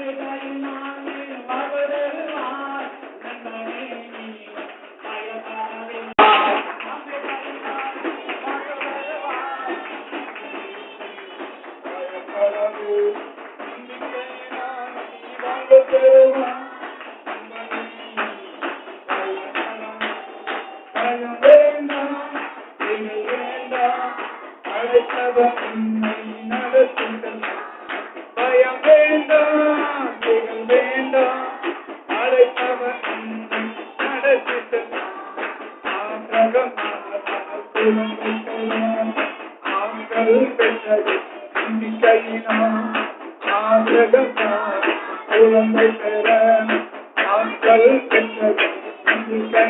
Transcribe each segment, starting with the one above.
பயம் வேண்டாம், வேண்டாம், அழைத்தவர் ஆண்கள் பெற்றது நம்பிக்கையினால் குழந்தை பெற ஆண்கள் பெற்றது நம்பிக்கை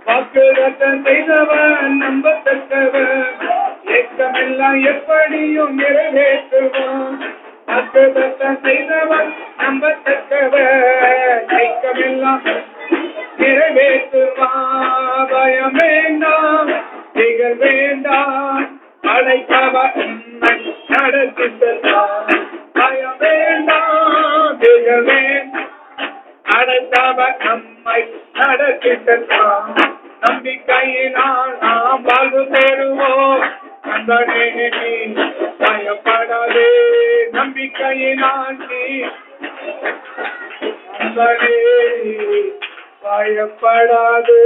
வாக்குறுத்தம் செய்தவன் நம்பத்தக்கவன் ஏக்கமெல்லாம் எப்படியும் நிறைவேற்றுவான் வாக்குறுத்தம் செய்தவன் நம்பத்தக்கவன் ஏக்கமெல்லாம் நிறைவேற்றுவான் பயம் வேண்டாம் திகழ் வேண்டாம் அழைத்தவர் நடத்தி செல்வான் பயம் வேண்டாம் திகழ் வேண்டாம் அழைத்தவர் நம்மை நடத்தி செல்வான் நம்பிக்கையினால் நாம் வாழ்வு பெறுவோம் நண்பனே நீ பயப்படாதே நம்பிக்கையினால் நீ நண்பனே பயப்படாதே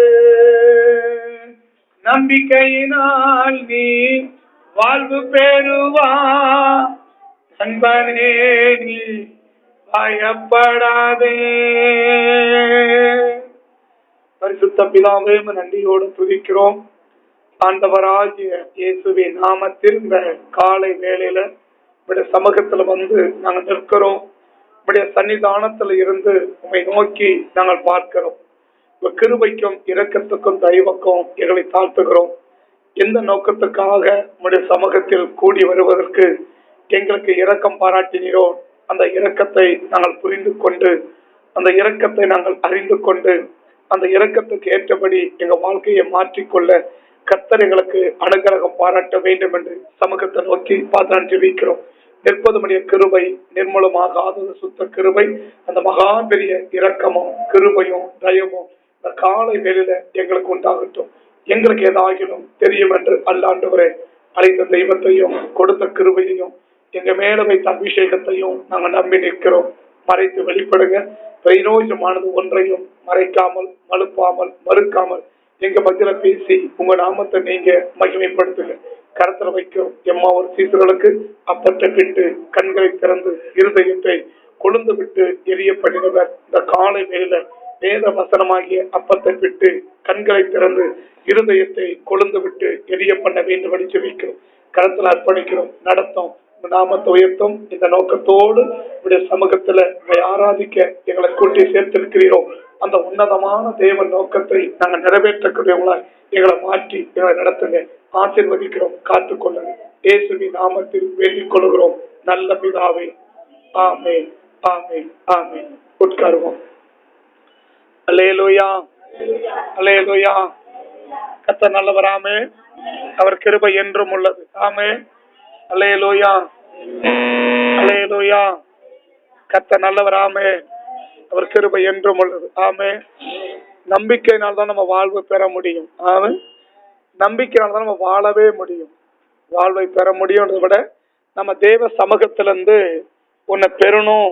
நம்பிக்கையினால் நீ வாழ்வு பெறுவா நண்பனே நீ பயப்படாதே. பரிசுத்த பிதாவே நன்றியோடு துதிக்கிறோம். ஆண்டவராகிய இயேசுவின் நாமத்தில் இந்த காலை வேளையில உடைய சமூகத்துல வந்து நாங்கள் நிற்கிறோம். உடைய சன்னிதானத்துல இருந்து உண்மை நோக்கி நாங்கள் பார்க்கிறோம். கிருபைக்கும் இரக்கத்துக்கும் தயவுக்கும் எங்களை தாழ்த்துகிறோம். எந்த நோக்கத்துக்காக உடைய சமூகத்தில் கூடி வருவதற்கு எங்களுக்கு இரக்கம் பாராட்டினீரோ அந்த இரக்கத்தை நாங்கள் புரிந்து கொண்டு அந்த இரக்கத்தை நாங்கள் அறிந்து கொண்டு அந்த இரக்கத்துக்கு ஏற்றபடி எங்க வாழ்க்கையை மாற்றிக்கொள்ள கர்த்தர் எங்களுக்கு அனுகிரகம் பாராட்ட வேண்டும் என்று சமூகத்தை நோக்கி பார்த்து ஜெபிக்கிறோம். நிற்பதுடைய கிருபை நிர்மூலமாகாதது சுத்த கிருபை அந்த மகா பெரிய இரக்கமும் கிருபையும் தயவும் இந்த காலை வேளையில எங்களுக்கு உண்டாகட்டும். எங்களுக்கு ஏதாகிலும் தெரியும் என்று அல்லாண்டவரே அழைத்த தெய்வத்தையும் கொடுத்த கிருபையையும் எங்க மேல வைத்த அபிஷேகத்தையும் நாங்க நம்பி நிற்கிறோம். மறைத்து வெளிப்படுங்க. பிரயோஜனமானது ஒன்றையும் மறைக்காமல் மழுப்பாமல் மறுக்காமல் எங்க மத்தியில பேசி உங்க நாமத்தை நீங்க மகிமைப்படுத்துங்க. கருத்துல வைக்கும் எம்மாவூர் சீசர்களுக்கு அப்பத்தை விட்டு கண்களை திறந்து இருதயத்தை கொழுந்து விட்டு எரிய பண்ணினவர் இந்த காலை வேளையில வேத வசனமாகிய அப்பத்தை விட்டு கண்களை திறந்து இருதயத்தை கொழுந்து விட்டு எரிய பண்ண வேண்டும் என்று ஜெபிக்கிறோம். கருத்துல அர்ப்பணிக்கிறோம். நடத்தும் நாமத்தை உயர்த்தும் இந்த நோக்கத்தோடு உடைய சமூகத்துல ஆராதிக்க எங்களை கூட்டி சேர்த்திருக்கிறீரோ அந்த உன்னதமான தேவ நோக்கத்தை நாங்க நிறைவேற்றக்கூடியவங்களா எங்களை மாற்றி எங்களை நடத்துங்க. ஆசீர்வதிக்கிறோம். காத்துக்கொள்ளுங்க. இயேசுவின் நாமத்தில் வேண்டிக் கொள்கிறோம் நல்ல பிதாவே. ஆமென், ஆமென், ஆமென். உட்காருவோம். அல்லேலூயா, அல்லேலூயா. கர்த்தர் நல்லவராமே, அவர் கிருபை என்றும் உள்ளது. ஆமென், அல்லேலூயா, அல்லேலூயா. கர்த்தர் நல்லவராமே, அவர் கிருபை என்றும் உள்ளது. ஆமென். நம்பிக்கையினால் தான் நம்ம வாழ்வு பெற முடியும். ஆமென். நம்பிக்கையினால தான் நம்ம வாழவே முடியும். வாழ்வை பெற முடியும்ன்றதை விட நம்ம தேவ சமூகத்திலிருந்து உன்னை பெறணும்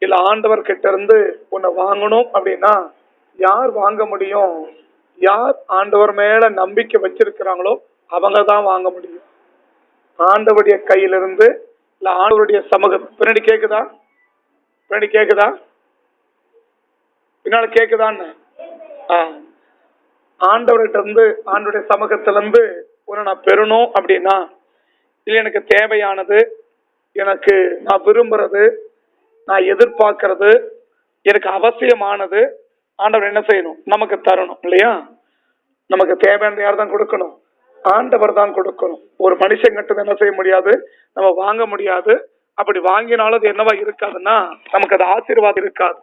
இல்ல ஆண்டவர் கிட்ட இருந்து உன்னை வாங்கணும் அப்படின்னா யார் வாங்க முடியும்? யார் ஆண்டவர் மேல நம்பிக்கை வச்சிருக்கிறாங்களோ அவங்க தான் வாங்க முடியும். ஆண்டவருடைய கையிலிருந்து இல்ல ஆண்டவருடைய சமூகம். பின்னாடி கேக்குதா? பின்னாடி கேக்குதா? பின்னால கேக்குதான்னு ஆண்டவர்கிட்ட இருந்து ஆண்டவருடைய சமூகத்துல இருந்து உன்னை நான் பெறணும் அப்படின்னா இல்ல எனக்கு தேவையானது, எனக்கு நான் விரும்புறது, நான் எதிர்பார்க்கறது, எனக்கு அவசியமானது ஆண்டவர் என்ன செய்யணும்? நமக்கு தரணும் இல்லையா? நமக்கு தேவையானது யார் தான் கொடுக்கணும்? ஆண்டவர் தான் கொடுக்கணும். ஒரு மனுஷன் கிட்ட என்ன செய்ய முடியாது, நம்ம வாங்க முடியாது. அப்படி வாங்கினாலும் அது என்னவா இருக்காதுன்னா நமக்கு அது ஆசீர்வாதம் இருக்காது.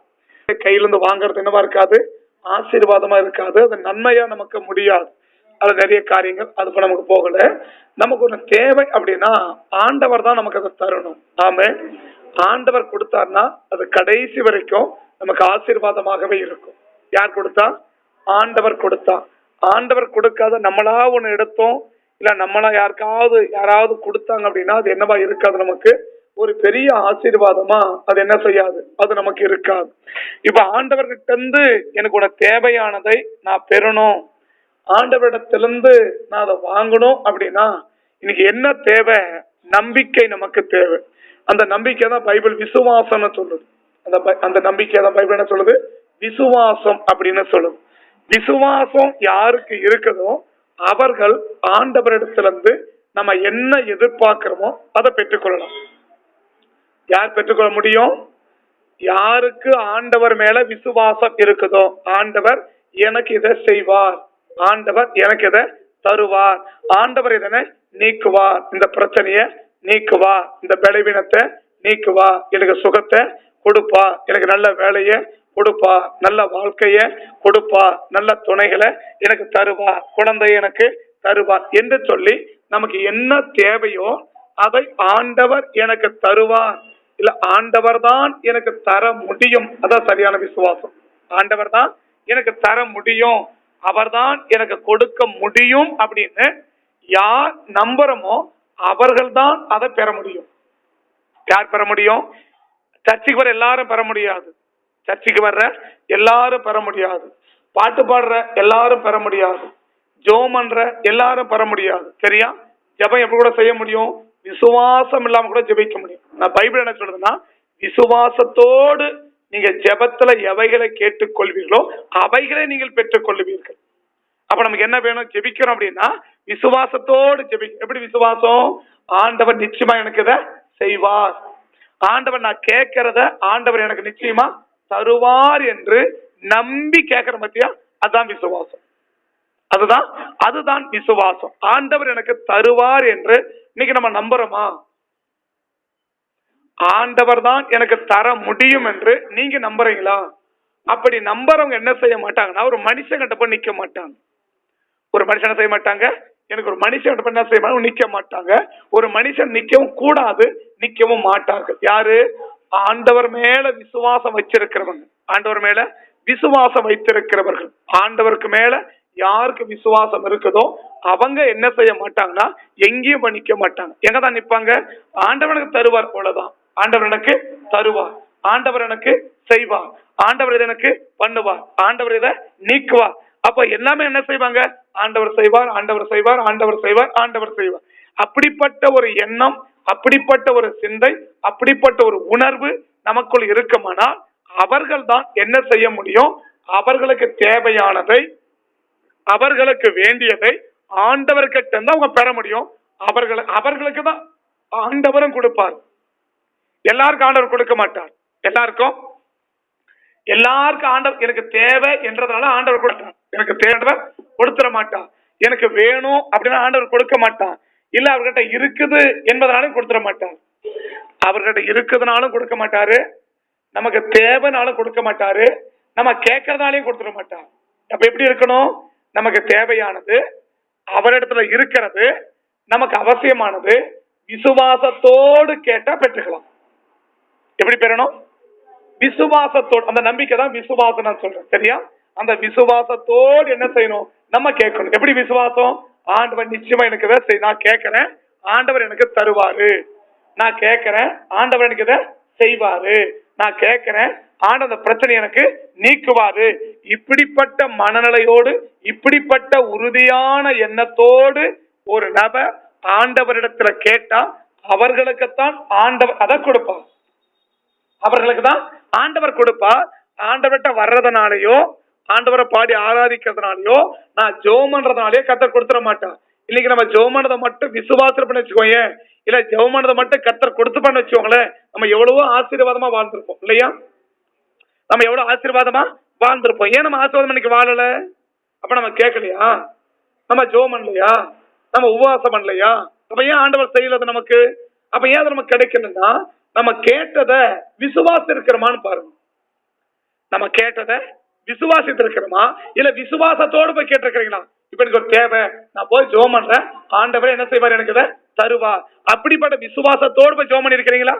கையில இருந்து வாங்குறது என்னவா இருக்காது? ஆசீர்வாதமா இருக்காது. அது நன்மையா நமக்கு முடியாது. அது நிறைய காரியங்கள் அது நமக்கு போகல. நமக்கு ஒண்ணு தேவை அப்படின்னா ஆண்டவர் தான் நமக்கு அதை தரணும். ஆமென். ஆண்டவர் கொடுத்தார்னா அது கடைசி வரைக்கும் நமக்கு ஆசீர்வாதமாகவே இருக்கும். யார் கொடுத்தா? ஆண்டவர் கொடுத்தா. ஆண்டவர் கொடுக்காத நம்மளா ஒண்ணு எடுத்தோம், இல்ல நம்மளா யாராவது கொடுத்தாங்க அப்படின்னா அது என்னவா இருக்காது, நமக்கு ஒரு பெரிய ஆசீர்வாதமா அது என்ன செய்யாது, அது நமக்கு இருக்காது. இப்ப ஆண்டவர்கிட்ட இருந்து எனக்கு ஒரு தேவையானதை நான் பெறணும், ஆண்டவரிடத்திலிருந்து நான் அதை வாங்கணும் அப்படின்னா இன்னைக்கு என்ன தேவை? நம்பிக்கை நமக்கு தேவை. அந்த நம்பிக்கை தான் பைபிள் விசுவாசம்னு சொல்லுது. அந்த நம்பிக்கை தான் பைபிள் என்ன சொல்லுது? விசுவாசம் அப்படின்னு சொல்லுது. விசுவாசம் யாருக்கு இருக்குதோ அவர்கள் ஆண்டவரிடத்திலிருந்து நம்ம என்ன எதிர்பார்க்கிறோமோ அதை பெற்றுக்கொள்ளலாம். யார் பெற்றுக்கொள்ள முடியும்? யாருக்கு ஆண்டவர் மேல விசுவாசம் இருக்குதோ, ஆண்டவர் எனக்கு இதை செய்வார், ஆண்டவர் எனக்கு இதை தருவார், ஆண்டவர் இதனை நீக்குவார், இந்த பிரச்சனைய நீக்குவார், இந்த பலவீனத்தை நீக்குவா, எனக்கு சுகத்தை கொடுப்பா, எனக்கு நல்ல வேலையை கொடுப்பா, நல்ல வாழ்க்கைய கொடுப்பா, நல்ல துணைகளை எனக்கு தருவா, குழந்தைய எனக்கு தருவா என்று சொல்லி நமக்கு என்ன தேவையோ அதை ஆண்டவர் எனக்கு தருவார், இல்ல ஆண்டவர் தான் எனக்கு தர முடியும். அதான் சரியான விசுவாசம். ஆண்டவர் தான் எனக்கு தர முடியும், அவர்தான் எனக்கு கொடுக்க முடியும் அப்படின்னு யார் நம்புறமோ அவர்கள் தான் அதை பெற முடியும். யார் பெற முடியும்? சர்ச்சுக்கு வர எல்லாரும் பெற முடியாது, சர்ச்சுக்கு வர்ற எல்லாரும் பெற முடியாது, பாட்டு பாடுற எல்லாரும் பெற முடியாது, ஜெபம் பண்ற எல்லாரும் பெற முடியாது. சரியா? ஜெபம் எப்படி கூட செய்ய முடியும்? விசுவாசம் இல்லாம கூட ஜெபிக்க முடியும். நான் பைபிள் என்ன சொல்றதுன்னா, விசுவாசத்தோடு நீங்க ஜெபத்துல எவைகளை கேட்டுக்கொள்வீர்களோ அவைகளை நீங்கள் பெற்றுக் கொள்வீர்கள். அப்ப நமக்கு என்ன வேணும்? ஜெபிக்கிறோம் அப்படின்னா விசுவாசத்தோடு ஜெபிக்க. எப்படி விசுவாசம்? ஆண்டவர் நிச்சயமா எனக்கு இதை செய்வார், ஆண்டவர் நான் கேட்கிறத ஆண்டவர் எனக்கு நிச்சயமா தருவார் என்று நம்பி கேட்கிற பத்தியா, அதுதான் விசுவாசம். அதுதான் விசுவாசம். ஆண்டவர் எனக்கு தருவார் என்று இன்னைக்கு நம்ம நம்புறோமா? ஆண்டவர் தான் எனக்கு தர முடியும் என்று நீங்க நம்புறீங்களா? அப்படி நம்புறவங்க என்ன செய்ய மாட்டாங்கன்னா ஒரு மனுஷன் கிட்ட போய் நிக்க மாட்டாங்க. ஒரு மனுஷன் செய்ய மாட்டாங்க, எனக்கு ஒரு மனுஷன் கிட்ட போய் என்ன செய்ய மாட்டாங்க, நிக்க மாட்டாங்க. ஒரு மனுஷன் நிக்கவும் கூடாது, நிக்கவும் மாட்டார்கள். யாரு? ஆண்டவர் மேல விசுவாசம் வச்சிருக்கிறவங்க, ஆண்டவர் மேல விசுவாசம் வைத்திருக்கிறவர்கள். ஆண்டவருக்கு மேல யாருக்கு விசுவாசம் இருக்குதோ அவங்க என்ன செய்ய மாட்டாங்கன்னா எங்கேயும் நிக்க மாட்டாங்க. எங்கதான் நிப்பாங்க? ஆண்டவனுக்கு தருவார் போலதான். ஆண்டவர் எனக்கு தருவார், ஆண்டவர் எனக்கு செய்வார், ஆண்டவர் இதை எனக்கு பண்ணுவார், ஆண்டவர் இதை நீக்குவார். அப்ப எல்லாமே என்ன செய்வாங்க? ஆண்டவர் செய்வார், ஆண்டவர் செய்வார், ஆண்டவர் செய்வார், ஆண்டவர் செய்வார். அப்படிப்பட்ட ஒரு எண்ணம், அப்படிப்பட்ட ஒரு சிந்தை, அப்படிப்பட்ட ஒரு உணர்வு நமக்குள் இருக்குமானால் அவர்கள் தான் என்ன செய்ய முடியும்? அவர்களுக்கு தேவையானதை, அவர்களுக்கு வேண்டியதை ஆண்டவர்கிட்ட இருந்து அவங்க பெற முடியும். அவர்களுக்கு தான் ஆண்டவரும் கொடுப்பார். எல்லாருக்கும் ஆண்டவர் கொடுக்க மாட்டார். எல்லாருக்கும் ஆண்டவர் எனக்கு தேவை என்றதுனால ஆண்டவர் கொடுத்தார். எனக்கு தேவை கொடுத்துட மாட்டார். எனக்கு வேணும் அப்படின்னா ஆண்டவர் கொடுக்க மாட்டார். இல்ல அவர்கிட்ட இருக்குது என்பதனாலும் கொடுத்துட மாட்டார். அவர்கிட்ட இருக்குதுனாலும் கொடுக்க மாட்டாரு, நமக்கு தேவைனாலும் கொடுக்க மாட்டாரு, நம்ம கேட்கறதுனாலையும் கொடுத்துட மாட்டார். அப்ப எப்படி இருக்கணும்? நமக்கு தேவையானது, அவரிடத்துல இருக்கிறது, நமக்கு அவசியமானது விசுவாசத்தோடு கேட்டா பெற்றுக்கலாம். எப்படி பெறணும்? விசுவாசத்தோடு. அந்த நம்பிக்கை தான் விசுவாசம் நான் சொல்றேன். சரியா? அந்த விசுவாசத்தோடு என்ன செய்யணும்? நம்ம கேட்கணும். எப்படி விசுவாசம்? ஆண்டவர் நிச்சயமா எனக்கு இதை நான் கேட்கிறேன், ஆண்டவர் எனக்கு தருவாரு, நான் கேட்கிறேன், ஆண்டவர் எனக்கு இதை செய்வாரு, நான் கேட்கிறேன், ஆண்டவர் பிரச்சனை எனக்கு நீக்குவாரு. இப்படிப்பட்ட மனநிலையோடு, இப்படிப்பட்ட உறுதியான எண்ணத்தோடு ஒரு நபர் ஆண்டவரிடத்துல கேட்டா அவர்களுக்குத்தான் ஆண்டவர் அதை கொடுப்பார். அவர்களுக்கு தான் ஆண்டவர் கொடுப்பார். ஆண்டவர்கிட்ட வர்றதுனாலயோ, ஆண்டவரை பாடி ஆராதிக்கிறதுனாலயோ, நான் ஜெபம் பண்றதுனாலயோ கர்த்தர் கொடுத்துட மாட்டார். இன்னைக்கு நம்ம ஜெபம் பண்ணதை மட்டும் விசுவாசம் பண்ணி வச்சுக்கோங்க, இல்ல ஜெபம் பண்ணதை மட்டும் கர்த்தர் கொடுத்து பண்ண வச்சுக்கோங்களேன், நம்ம எவ்வளவோ ஆசீர்வாதமா வாழ்ந்திருப்போம் இல்லையா? நம்ம எவ்வளவு ஆசீர்வாதமா வாழ்ந்திருப்போம். ஏன் நம்ம ஆசீர்வாதம் இன்னைக்கு வாழல? அப்ப நம்ம கேட்கலையா? நம்ம ஜெபம் பண்ணலையா? நம்ம உபவாசம் பண்ணலையா? அப்ப ஏன் ஆண்டவர் செய்யறது நமக்கு? அப்ப ஏன் அது நமக்கு கிடைக்கலன்னா நம்ம கேட்டத விசுவாசம் இருக்கிறோமான்னு பாருங்க. நம்ம கேட்டத விசுவாசித்து இருக்கிறோமா, இல்ல விசுவாசத்தோடு போய் கேட்டிருக்கிறீங்களா? இப்ப எனக்கு ஒரு தேவை, நான் போய் ஜெபம் பண்றேன், ஆண்டவரே என்ன செய்வார், எனக்கு இதை தருவா, அப்படிப்பட்ட விசுவாசத்தோடு போய் ஜெபம் பண்ணி இருக்கிறீங்களா?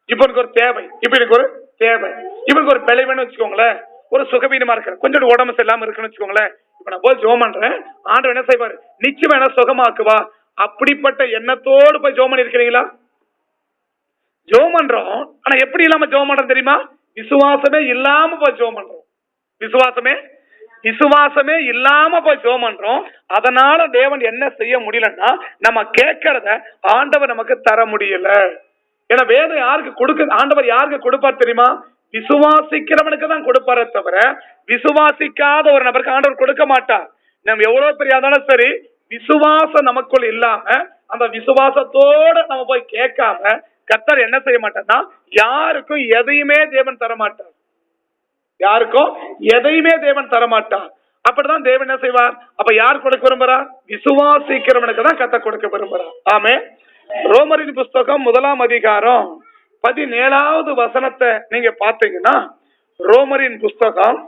இப்ப எனக்கு ஒரு தேவை, இப்ப எனக்கு ஒரு தேவை, இவனுக்கு ஒரு பிழை வேணும்னு வச்சுக்கோங்களேன், ஒரு சுகவீனமா இருக்கிற, கொஞ்சம் உடம்பு சரியில்லாம இருக்குன்னு வச்சுக்கோங்களேன். இப்ப நான் போய் ஜெபம் பண்றேன், ஆண்டவர் என்ன செய்வாரு? நிச்சயம் என்ன சுகமாக்குவா. அப்படிப்பட்ட எண்ணத்தோடு போய் ஜெபம் பண்ணி இருக்கிறீங்களா? ஜெபம் பண்றோம், ஆனா எப்படி இல்லாம ஜெபம் பண்றோம் தெரியுமா? விசுவாசமே இல்லாம போய் ஜெபம் பண்றோம். விசுவாசமே இல்லாம போய் ஜெபம் பண்றோம். அதனால தேவன் என்ன செய்ய முடியலன்னா, நம்ம கேட்கறத ஆண்டவர் நமக்கு தர முடியல. ஏன்னா வேதம் யாருக்கு கொடுக்க, ஆண்டவர் யாருக்கு கொடுப்பார் தெரியுமா? விசுவாசிக்கிறவனுக்கு தான் கொடுப்பாரே தவிர விசுவாசிக்காத ஒரு நபருக்கு ஆண்டவர் கொடுக்க மாட்டார். நம்ம எவ்வளவு பெரிய இருந்தாலும் சரி, விசுவாசம் நமக்குள் இல்லாம அந்த விசுவாசத்தோட நம்ம போய் கேட்காம கர்த்தர் என்ன செய்ய மாட்டார்னா, யாருக்கும் எதையுமே தேவன் தரமாட்டார். யாருக்கும் எதையுமே தேவன் தரமாட்டார். அப்படிதான் தேவன் என்ன செய்வார்? அப்ப யார் கொடுக்க விரும்புறார்? விசுவாசிக்கிறவனுக்கு தான் கர்த்தர் கொடுக்க விரும்புறார். ஆமே. ரோமரின் புஸ்தகம் 1ஆம் அதிகாரம் 17வது வசனத்தை நீங்க பாத்தீங்கன்னா, ரோமரின் புஸ்தகம்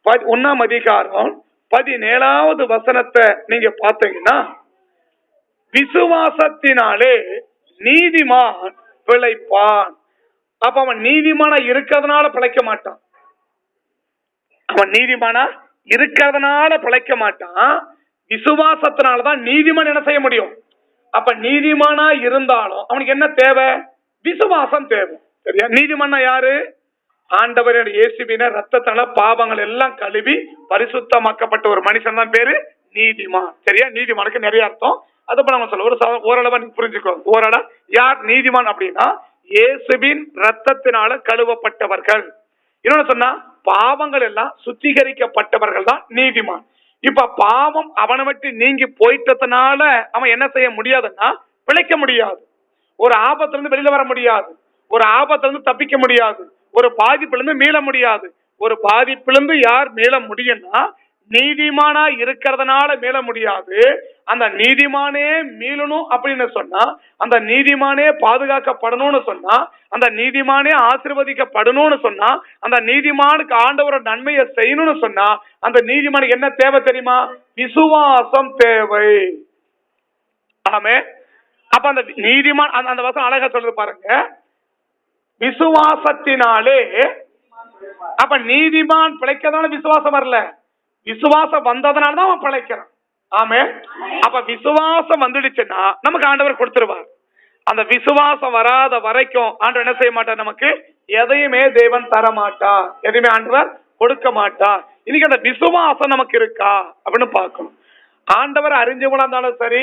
1ஆம் அதிகாரம் 17வது வசனத்தை நீங்க பாத்தீங்கன்னா, விசுவாசத்தினாலே நீதிமான் பிழைப்பான். அப்ப அவன் நீதிமானா இருக்கிறதுனால பிழைக்க மாட்டான். அவன் நீதிமானா இருக்கிறதுனால பிழைக்க மாட்டான். விசுவாசத்தினாலதான் நீதிமான் என்ன செய்ய முடியும்? அப்ப நீதிமானா இருந்தாலும் அவனுக்கு என்ன தேவை? விசுவாசம் தேவை. சரியா? நீதிமானா யாரு? ஆண்டவர் இயேசுவின் ரத்தத்தால பாவங்கள் எல்லாம் கழுவி பரிசுத்தமாக்கப்பட்ட ஒரு மனுஷன் தான் பேரு நீதிமான். சரியா? நீதிமானுக்கு நிறைய அர்த்தம். அது நம்ம சொல்ல ஓரளவா நீங்க புரிஞ்சுக்கோ. ஓரளவு யார் நீதிமான் அப்படின்னா, இயேசுவின் ரத்தத்தினால கழுவப்பட்டவர்கள். இன்னொன்னு சொன்னா, பாவங்கள் எல்லாம் சுத்திகரிக்கப்பட்டவர்கள் தான் நீதிமான். இப்ப பாவம் அவனை விட்டு நீங்கி போயிட்டதுனால அவன் என்ன செய்ய முடியாதுன்னா, பிழைக்க முடியாது. ஒரு ஆபத்துல இருந்து வெளியில வர முடியாது. ஒரு ஆபத்துல இருந்து தப்பிக்க முடியாது. ஒரு பாதிப்பிலிருந்து மீள முடியாது. ஒரு பாதிப்பிலிருந்து யார் மீள முடியும்னா, நீதிமானா இருக்கிறதுனால மீள முடியாது. அந்த நீதிமானே மீளணும் அப்படின்னு சொன்னா, அந்த நீதிமானே பாதுகாக்கப்படணும்னு சொன்னா, அந்த நீதிமானே ஆசீர்வதிக்கப்படணும்னு சொன்னா, அந்த நீதிமானுக்கு ஆண்டவரோட நன்மையை செய்யணும்னு சொன்னா, அந்த நீதிமானுக்கு என்ன தேவை தெரியுமா? விசுவாசம் தேவை. ஆமே. அப்ப அந்த நீதிமான் அந்த வசனம் அழகா சொல்றது பாருங்க, விசுவாசத்தினாலே. அப்ப நீதிமான் பிழைக்கிறதுனால விசுவாசம் வரல, விசுவாசம் வந்ததுனாலதான் அவன் பிழைக்கிறான். ஆமே. அப்ப விசுவாசம் வந்துடுச்சுன்னா நமக்கு ஆண்டவர் கொடுத்துருவார். அந்த விசுவாசம் வராத வரைக்கும் ஆண்டவர் என்ன செய்ய மாட்டார்? நமக்கு எதையுமே தேவன் தர மாட்டார். எதையுமே ஆண்டவர் கொடுக்க மாட்டார். இன்னைக்கு அந்த விசுவாசம் நமக்கு இருக்கா அப்படின்னு பார்க்கணும். ஆண்டவர் அறிஞ்சவங்களா இருந்தாலும் சரி,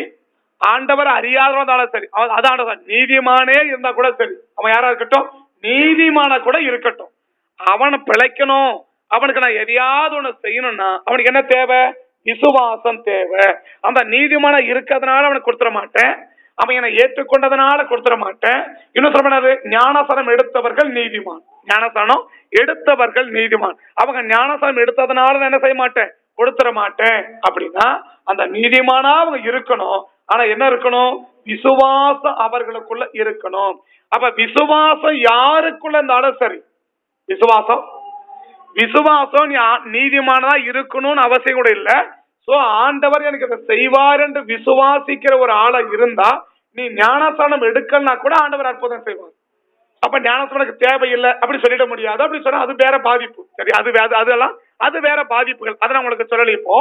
ஆண்டவர் அறியாதவங்களா இருந்தாலும் சரி, அதான் நீதிமானே இருந்தா கூட சரி, அவன் யாரா இருக்கட்டும், நீதிமான கூட இருக்கட்டும், அவனை பிழைக்கணும், அவனுக்கு நான் எதையாவது ஒண்ணு செய்யணும்னா அவனுக்கு என்ன தேவை? விசுவாசம் தேவை. அந்த நீதிமான இருக்கிறதுனால அவனுக்கு கொடுத்துட மாட்டேன், அவன் என்னை ஏற்றுக்கொண்டதுனால கொடுத்துட மாட்டேன். இன்னும் சொல்ல, ஞானசனம் எடுத்தவர்கள் நீதிமான். ஞானசனம் எடுத்தவர்கள் நீதிமான். அவங்க ஞானசனம் எடுத்ததுனால என்ன செய்ய மாட்டேன்? கொடுத்துட மாட்டேன். அப்படின்னா அந்த நீதிமானா அவங்க இருக்கணும். ஆனா என்ன இருக்கணும்? விசுவாசம் அவர்களுக்குள்ள இருக்கணும். அப்ப விசுவாசம் யாருக்குள்ள இருந்தாலும் சரி, விசுவாசம் நீதிமானதா இருக்கணும்னு அவசியம் கூட இல்ல. சோ ஆண்டவர் எனக்கு இதை செய்வார் என்று விசுவாசிக்கிற ஒரு ஆளா இருந்தா, நீ ஞானஸ்நானம் எடுக்கலனா கூட ஆண்டவர் அற்புதம் செய்வார். அப்ப ஞானஸ்நானம் தேவையில்லை அப்படி சொல்லிட முடியாது. அப்படி சொன்னா அது வேற பாதிப்பு. சரி, அது வேற பாதிப்புகள். அதை நான் உங்களுக்கு சொல்லல. இப்போ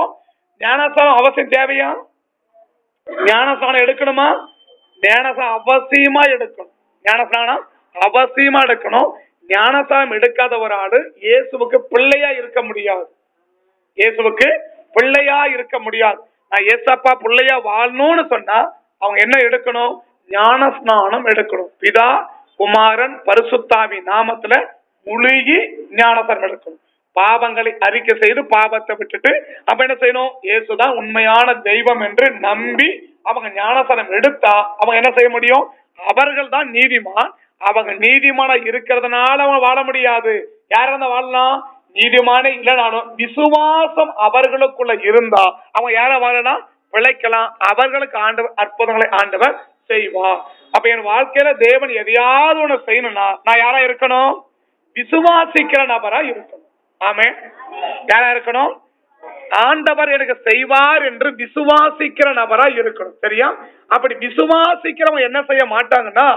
ஞானஸ்நானம் அவசியம் தேவையா? ஞானஸ்நானம் எடுக்கணுமா? ஞானஸ்நானம் அவசியமா எடுக்கணும். ஞானஸ்நானம் அவசியமா எடுக்கணும். ஞானஸ்நானம் எடுக்காத ஒரு ஆளு இயேசுவுக்கு பிள்ளையா இருக்க முடியாது. இயேசுவுக்கு பிள்ளையா இருக்க முடியாது. நான் ஏசப்பா பிள்ளையா வாழணும்னு சொன்னா அவங்க என்ன எடுக்கணும்? ஞானஸ்நானம் எடுக்கணும். பிதா, குமாரன், பரிசுத்தாவி நாமத்துல முழுகி ஞானஸ்நானம் எடுக்கணும். பாவங்களை அறிக்கை செய்து பாவத்தை விட்டுட்டு அப்ப என்ன செய்யணும்? இயேசுதான் உண்மையான தெய்வம் என்று நம்பி அவங்க ஞானஸ்நானம் எடுத்தா அவங்க என்ன செய்ய முடியும்? அவர்கள் தான் நீதிமான். அவங்க நீதிமான இருக்கிறதுனால அவங்க வாழ முடியாது. யார இருந்தா வாழலாம்? நீதிமானே இல்லைனாலும் விசுவாசம் அவர்களுக்குள்ள இருந்தா அவங்க யார வாழலாம்? பிழைக்கலாம். அவர்களுக்கு ஆண்டவர் அற்புதங்களை ஆண்டவர் செய்வார். அப்ப என் வாழ்க்கையில தேவன் எதையாவது ஒண்ணு செய்யணும்னா நான் யாரா இருக்கணும்? விசுவாசிக்கிற நபரா இருக்கணும். ஆமே. யாரா இருக்கணும்? ஆண்டவர் எனக்கு செய்வார் என்று விசுவாசிக்கிற நபரா இருக்கணும். சரியா? அப்படி விசுவாசிக்கிறவங்க என்ன செய்ய மாட்டாங்கன்னா,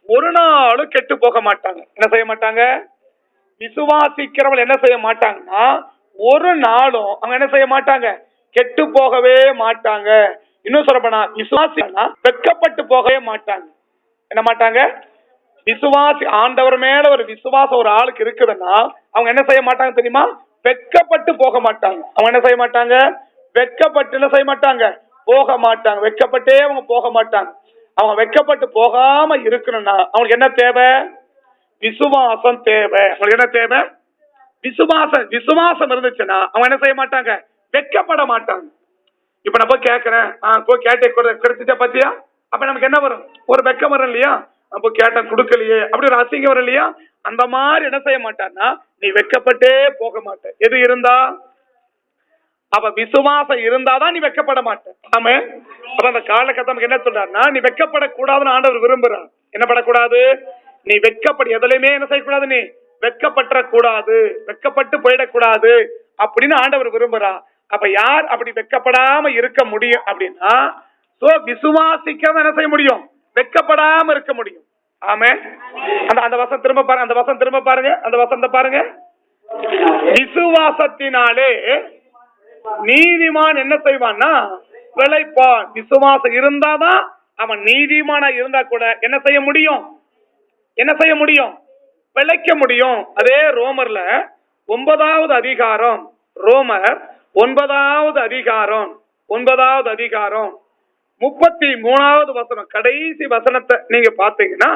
ஒரு நாளும் கெட்டு போக மாட்டாங்க. என்ன செய்ய மாட்டாங்க? விசுவாசிக்கிறவங்க என்ன செய்ய மாட்டாங்கன்னா ஒரு நாளும் அவங்க என்ன செய்ய மாட்டாங்க? கெட்டு போகவே மாட்டாங்க. இன்னும் சொல்லப்போனா விசுவாசினா வெட்கப்பட்டு போகவே மாட்டாங்க. என்ன மாட்டாங்க? விசுவாசி ஆண்டவர் மேல ஒரு விசுவாசம் ஒரு ஆளுக்கு இருக்குதுன்னா அவங்க என்ன செய்ய மாட்டாங்க தெரியுமா? வெட்கப்பட்டு போக மாட்டாங்க. அவங்க என்ன செய்ய மாட்டாங்க? வெட்கப்பட்டு என்ன செய்ய மாட்டாங்க? போக மாட்டாங்க. வெட்கப்பட்டே அவங்க போக மாட்டாங்க. அவங்க வெட்கப்பட்டு போகாம இருக்கணும்னா அவங்களுக்கு என்ன தேவை? விசுவாசம் தேவை. அவங்களுக்கு என்ன தேவை? விசுவாசம். விசுவாசம் இருந்துச்சுன்னா அவங்க என்ன செய்ய மாட்டாங்க? வெட்கப்பட மாட்டாங்க. இப்ப நான் போய் கேட்கிறேன், போய் கேட்டே கிடைச்சிட்ட பாத்தியா, அப்ப நமக்கு என்ன வரும்? ஒரு வெக்கம் வரும் இல்லையா? அப்போ கேட்ட கொடுக்கலையே அப்படி ஒரு அசிங்கம் வரும் இல்லையா? அந்த மாதிரி என்ன செய்ய மாட்டான்னா நீ வெட்கப்பட்டே போக மாட்ட. எது இருந்தா? அப்ப விசுவாசம் இருந்தாதான் நீ வெட்கப்பட மாட்ட. ஆமா. அப்ப அந்த காலகட்டம் என்ன சொல்றாருன்னா நீ வெட்கப்படக்கூடாதுன்னு ஆண்டவர் விரும்புறார். என்ன படக்கூடாது? நீ வெட்கப்பட எதுலையுமே என்ன செய்யக்கூடாது? நீ வெட்கப்பட்ட கூடாது, வெட்கப்பட்டு போயிடக்கூடாது அப்படின்னு ஆண்டவர் விரும்புறா. அப்ப யார் அப்படி வெட்கப்படாம இருக்க முடியும் அப்படின்னா விசுவாசிக்க என்ன செய்ய முடியும்? வெட்கப்படாம இருக்க முடியும். ஆமே. அந்த வசனம் திரும்ப பாருங்க. அந்த வசனம் திரும்ப பாருங்க. அந்த வசனத்தை பாருங்க. விசுவாசத்தினாலே நீதிமான் என்ன செய்வான்னா பிழைப்பான். விசுவாசம் இருந்தாதான் அவன் நீதிமானா இருந்தா கூட என்ன செய்ய முடியும்? என்ன செய்ய முடியும்? பிழைக்க முடியும். அதே ரோமர்ல 9வது அதிகாரம், ரோமர் 9வது அதிகாரம் 33வது வசனம், கடைசி வசனத்தை நீங்க பாத்தீங்கன்னா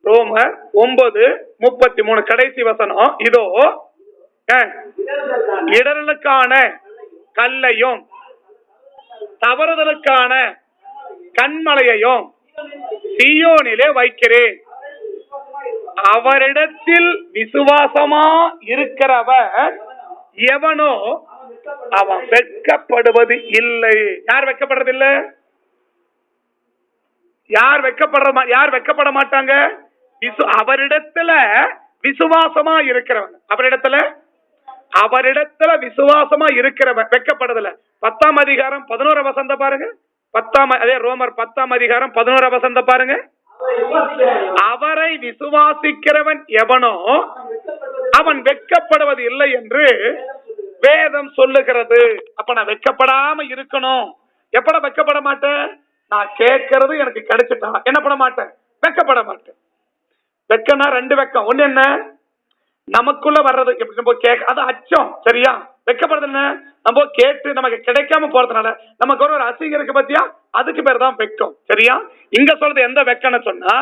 ரோமர் 9:33 கடைசி வசனம். இதோ இடரலுக்கான கல்லையும் தவறுதலுக்கான கண்மலையையும் சீயோனிலே வைக்கிறேன், அவரிடத்தில் விசுவாசமா இருக்கிறவர் எவனோ அவன் வெட்கப்படுவது இல்லை. யார் வெட்கப்படுறது இல்லை? யார் வெட்கப்பட மாட்டாங்க? அவரிடத்துல விசுவாசமா இருக்கிறவன். அவரிடத்துல விசுவாசமா இருக்கிறவன் வெட்கப்படுறதில்ல. 10ஆம் அதிகாரம் 11 வசனம் பாருங்க. அதே ரோமர் 10ஆம் அதிகாரம் 11 வசனம் பாருங்க. அவரை விசுவாசிக்கிறவன் எவனோ அவன் வெட்கப்படுவது இல்லை என்று வேதம் சொல்லுகிறது. அப்ப நான் வெட்கப்படாம இருக்கணும். எப்பட வெட்கப்பட மாட்டேன்? நான் கேட்கறது எனக்கு கிடைச்சிட்டா என்ன பண்ண மாட்டேன்? வெட்கப்பட மாட்டேன். வெட்கம்னா 2 வெட்கம். ஒண்ணு என்ன? நமக்குள்ள வர்றது எப்படி நம்ம கேட்க, அது அச்சம். சரியா? வெட்கப்படுறது என்ன? நம்ம கேட்டு நமக்கு கிடைக்காம போறதுனால நமக்கு ஒரு அசிங்கம் இருக்கு பத்தியா, அதுக்கு பேர் தான் வெட்கம். சரியா? இங்க சொல்றது எந்த வெட்கம்னு சொன்னா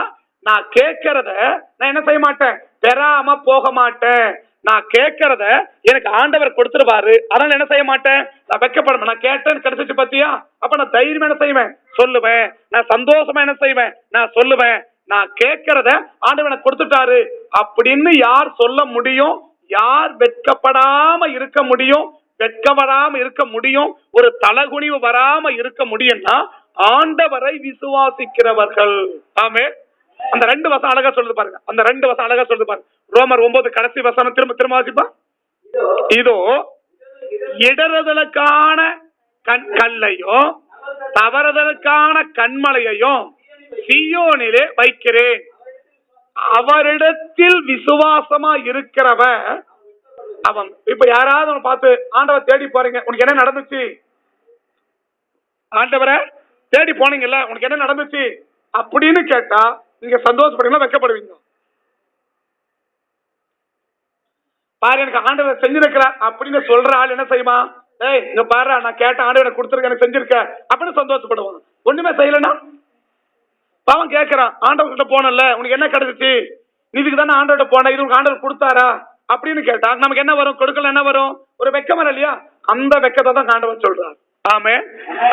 நான் கேட்கறத நான் என்ன செய்ய மாட்டேன்? பெறாம போக மாட்டேன். நான் கேட்கறத எனக்கு ஆண்டவர் கொடுத்துருவாரு, அதனால என்ன செய்ய மாட்டேன்? நான் வெட்கப்பட. நான் கேட்டேன்னு கிடைச்சிச்சு பத்தியா, அப்ப நான் தைரியமா என்ன செய்வேன்? சொல்லுவேன். நான் சந்தோஷமா என்ன செய்வேன்? நான் சொல்லுவேன். நான் கேட்கறத ஆண்டவர் கொடுத்துட்டாரு அப்படின்னு யார் சொல்ல முடியும்? யார் வெட்கப்படாம இருக்க முடியும்? வெட்கப்படாம இருக்க முடியும், ஒரு தலகுனிவு வராம இருக்க முடியும்னா ஆண்டவரை விசுவாசிக்கிறவர்கள். ஆமே. அந்த 2 வசனம் அழகா சொல்லுது பாருங்க. அந்த 2 வசனம் அழகா சொல்லுது பாருங்க. ரோமர் 9 கடைசி வசனம் திரும்ப வாசிப்பா. இதோ இடறுதலுக்கான கல்லையும் தவறுதலுக்கான கண்மலையையும் சீயோனிலே வைக்கிறேன், அவரிடத்தில் விசுவாசமா இருக்கிறவன் அவன். இப்ப யாராவது பார்த்து ஆண்டவர் தேடி போறீங்க, உனக்கு என்ன நடந்துச்சு? ஆண்டவரை தேடி போனீங்கல்ல, உனக்கு என்ன நடந்துச்சு அப்படின்னு கேட்டா நீங்க சந்தோஷப்படுவீங்களா? வெட்கப்படுவீங்க? பாரு எனக்கு ஆண்டவர் செஞ்சிருக்கிறார் அப்படின்னு சொல்ற ஆள் என்ன செய்யுமா? ஏய் இங்க பாரு நான் கேட்ட ஆண்டவரை கொடுத்துருக்க, எனக்கு செஞ்சிருக்க அப்படின்னு சந்தோஷப்படுவான். ஒண்ணுமே செய்யலன்னா பாவம் கேட்கிறான், ஆண்டவர் கிட்ட போனல உனக்கு என்ன கிடைச்சிச்சு? இதுக்கு தானே ஆண்டவர்கிட்ட போன, இது உனக்கு ஆண்டவர் கொடுத்தாரா அப்படின்னு கேட்டா நமக்கு என்ன வரும்? கொடுக்கல என்ன வரும்? ஒரு வெக்கம் வரும் இல்லையா? அந்த வெக்கத்தை தான் ஆண்டவர் சொல்றார். ஆமே.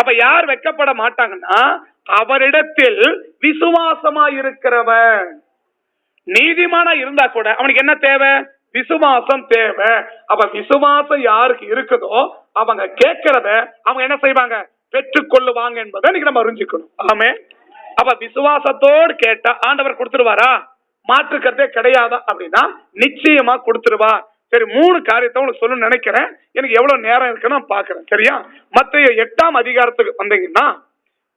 அப்ப யார் வெட்கப்பட மாட்டாங்கன்னா அவரிடத்தில் விசுவாசமா இருக்கிறவன். நீதிமானா இருந்தா கூட அவனுக்கு என்ன தேவை? விசுவாசம் தேவை. அப்ப விசுவாசம் யாருக்கு இருக்குதோ அவங்க கேட்கிறத அவங்க என்ன செய்வாங்க? பெற்றுக்கொள்ளுவாங்க என்பதை இன்னைக்கு நம்ம அறிஞ்சுக்கணும். ஆமே. அப்ப விசுவாசத்தோடு கேட்டா ஆண்டவர் கொடுத்துருவாரா? மாற்றுக்கருத்தே கிடையாதா அப்படின்னா நிச்சயமா கொடுத்துருவார். சரி, 3 காரியத்தை உங்களுக்கு சொல்லணும்னு நினைக்கிறேன். எனக்கு எவ்வளவு நேரம் இருக்குன்னு நான் பாக்குறேன். சரியா? மத்தேயு 8ஆம் அதிகாரத்துக்கு வந்தீங்கன்னா,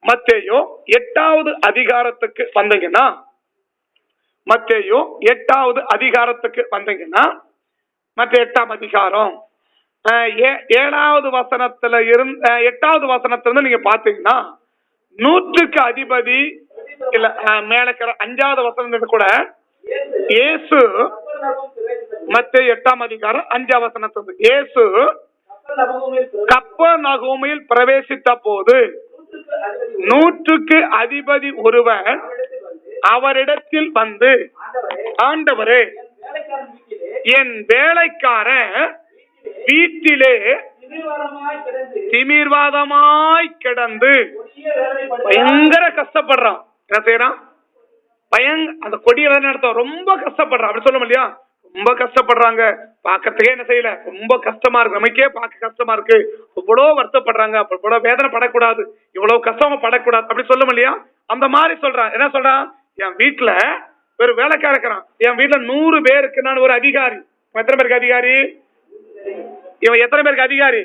மத்தேயு 8வது அதிகாரத்துக்கு வந்தீங்கன்னா மத்தேயு 8வது அதிகாரத்துக்கு வந்தீங்கன்னா, மத்தேயு 8ஆம் அதிகாரம் 7வது வசனத்துல இருந்து 8வது வசனத்திலிருந்து நீங்க பாத்தீங்கன்னா, 100க்கு அதிபதி இல்ல மேலக்கிற 5வது வசனம் கூட இயேசு, மத்தேயு 8ஆம் அதிகாரம் 5ஆம் வசனத்திலிருந்து, இயேசு கப்பர்நகூமில் பிரவேசித்த போது 100க்கு அதிபதி ஒருவன் அவரிடத்தில் வந்து, ஆண்டவரே, என் வேலைக்காரன் வீட்டிலே திமிர்வாதமாய் கிடந்து பயங்கர கஷ்டப்படுறான். என்ன செய்யறான்? அந்த கொடிய அர்த்தம் ரொம்ப கஷ்டப்படுறான். அப்படி சொல்ல இல்லையா? ரொம்ப கஷ்டப்படுறாங்க. பாக்கிறதுக்கே என்ன செய்யல, ரொம்ப கஷ்டமா இருக்கு. நமக்கே பார்க்க கஷ்டமா இருக்கு. இவ்வளவு வருத்தப்படுறாங்க, இவ்வளவு வேதனை படக்கூடாது, இவ்வளவு கஷ்டமா படக்கூடாது, அப்படி சொல்ல இல்லையா? அந்த மாதிரி சொல்றான். என்ன சொல்றான்? என் வீட்டுல ஒரு வேலைக்கார இருக்கிறான். என் வீட்டுல 100 பேருக்கு நான் ஒரு அதிகாரி. எத்தனை பேருக்கு அதிகாரி? இவன் எத்தனை பேருக்கு அதிகாரி?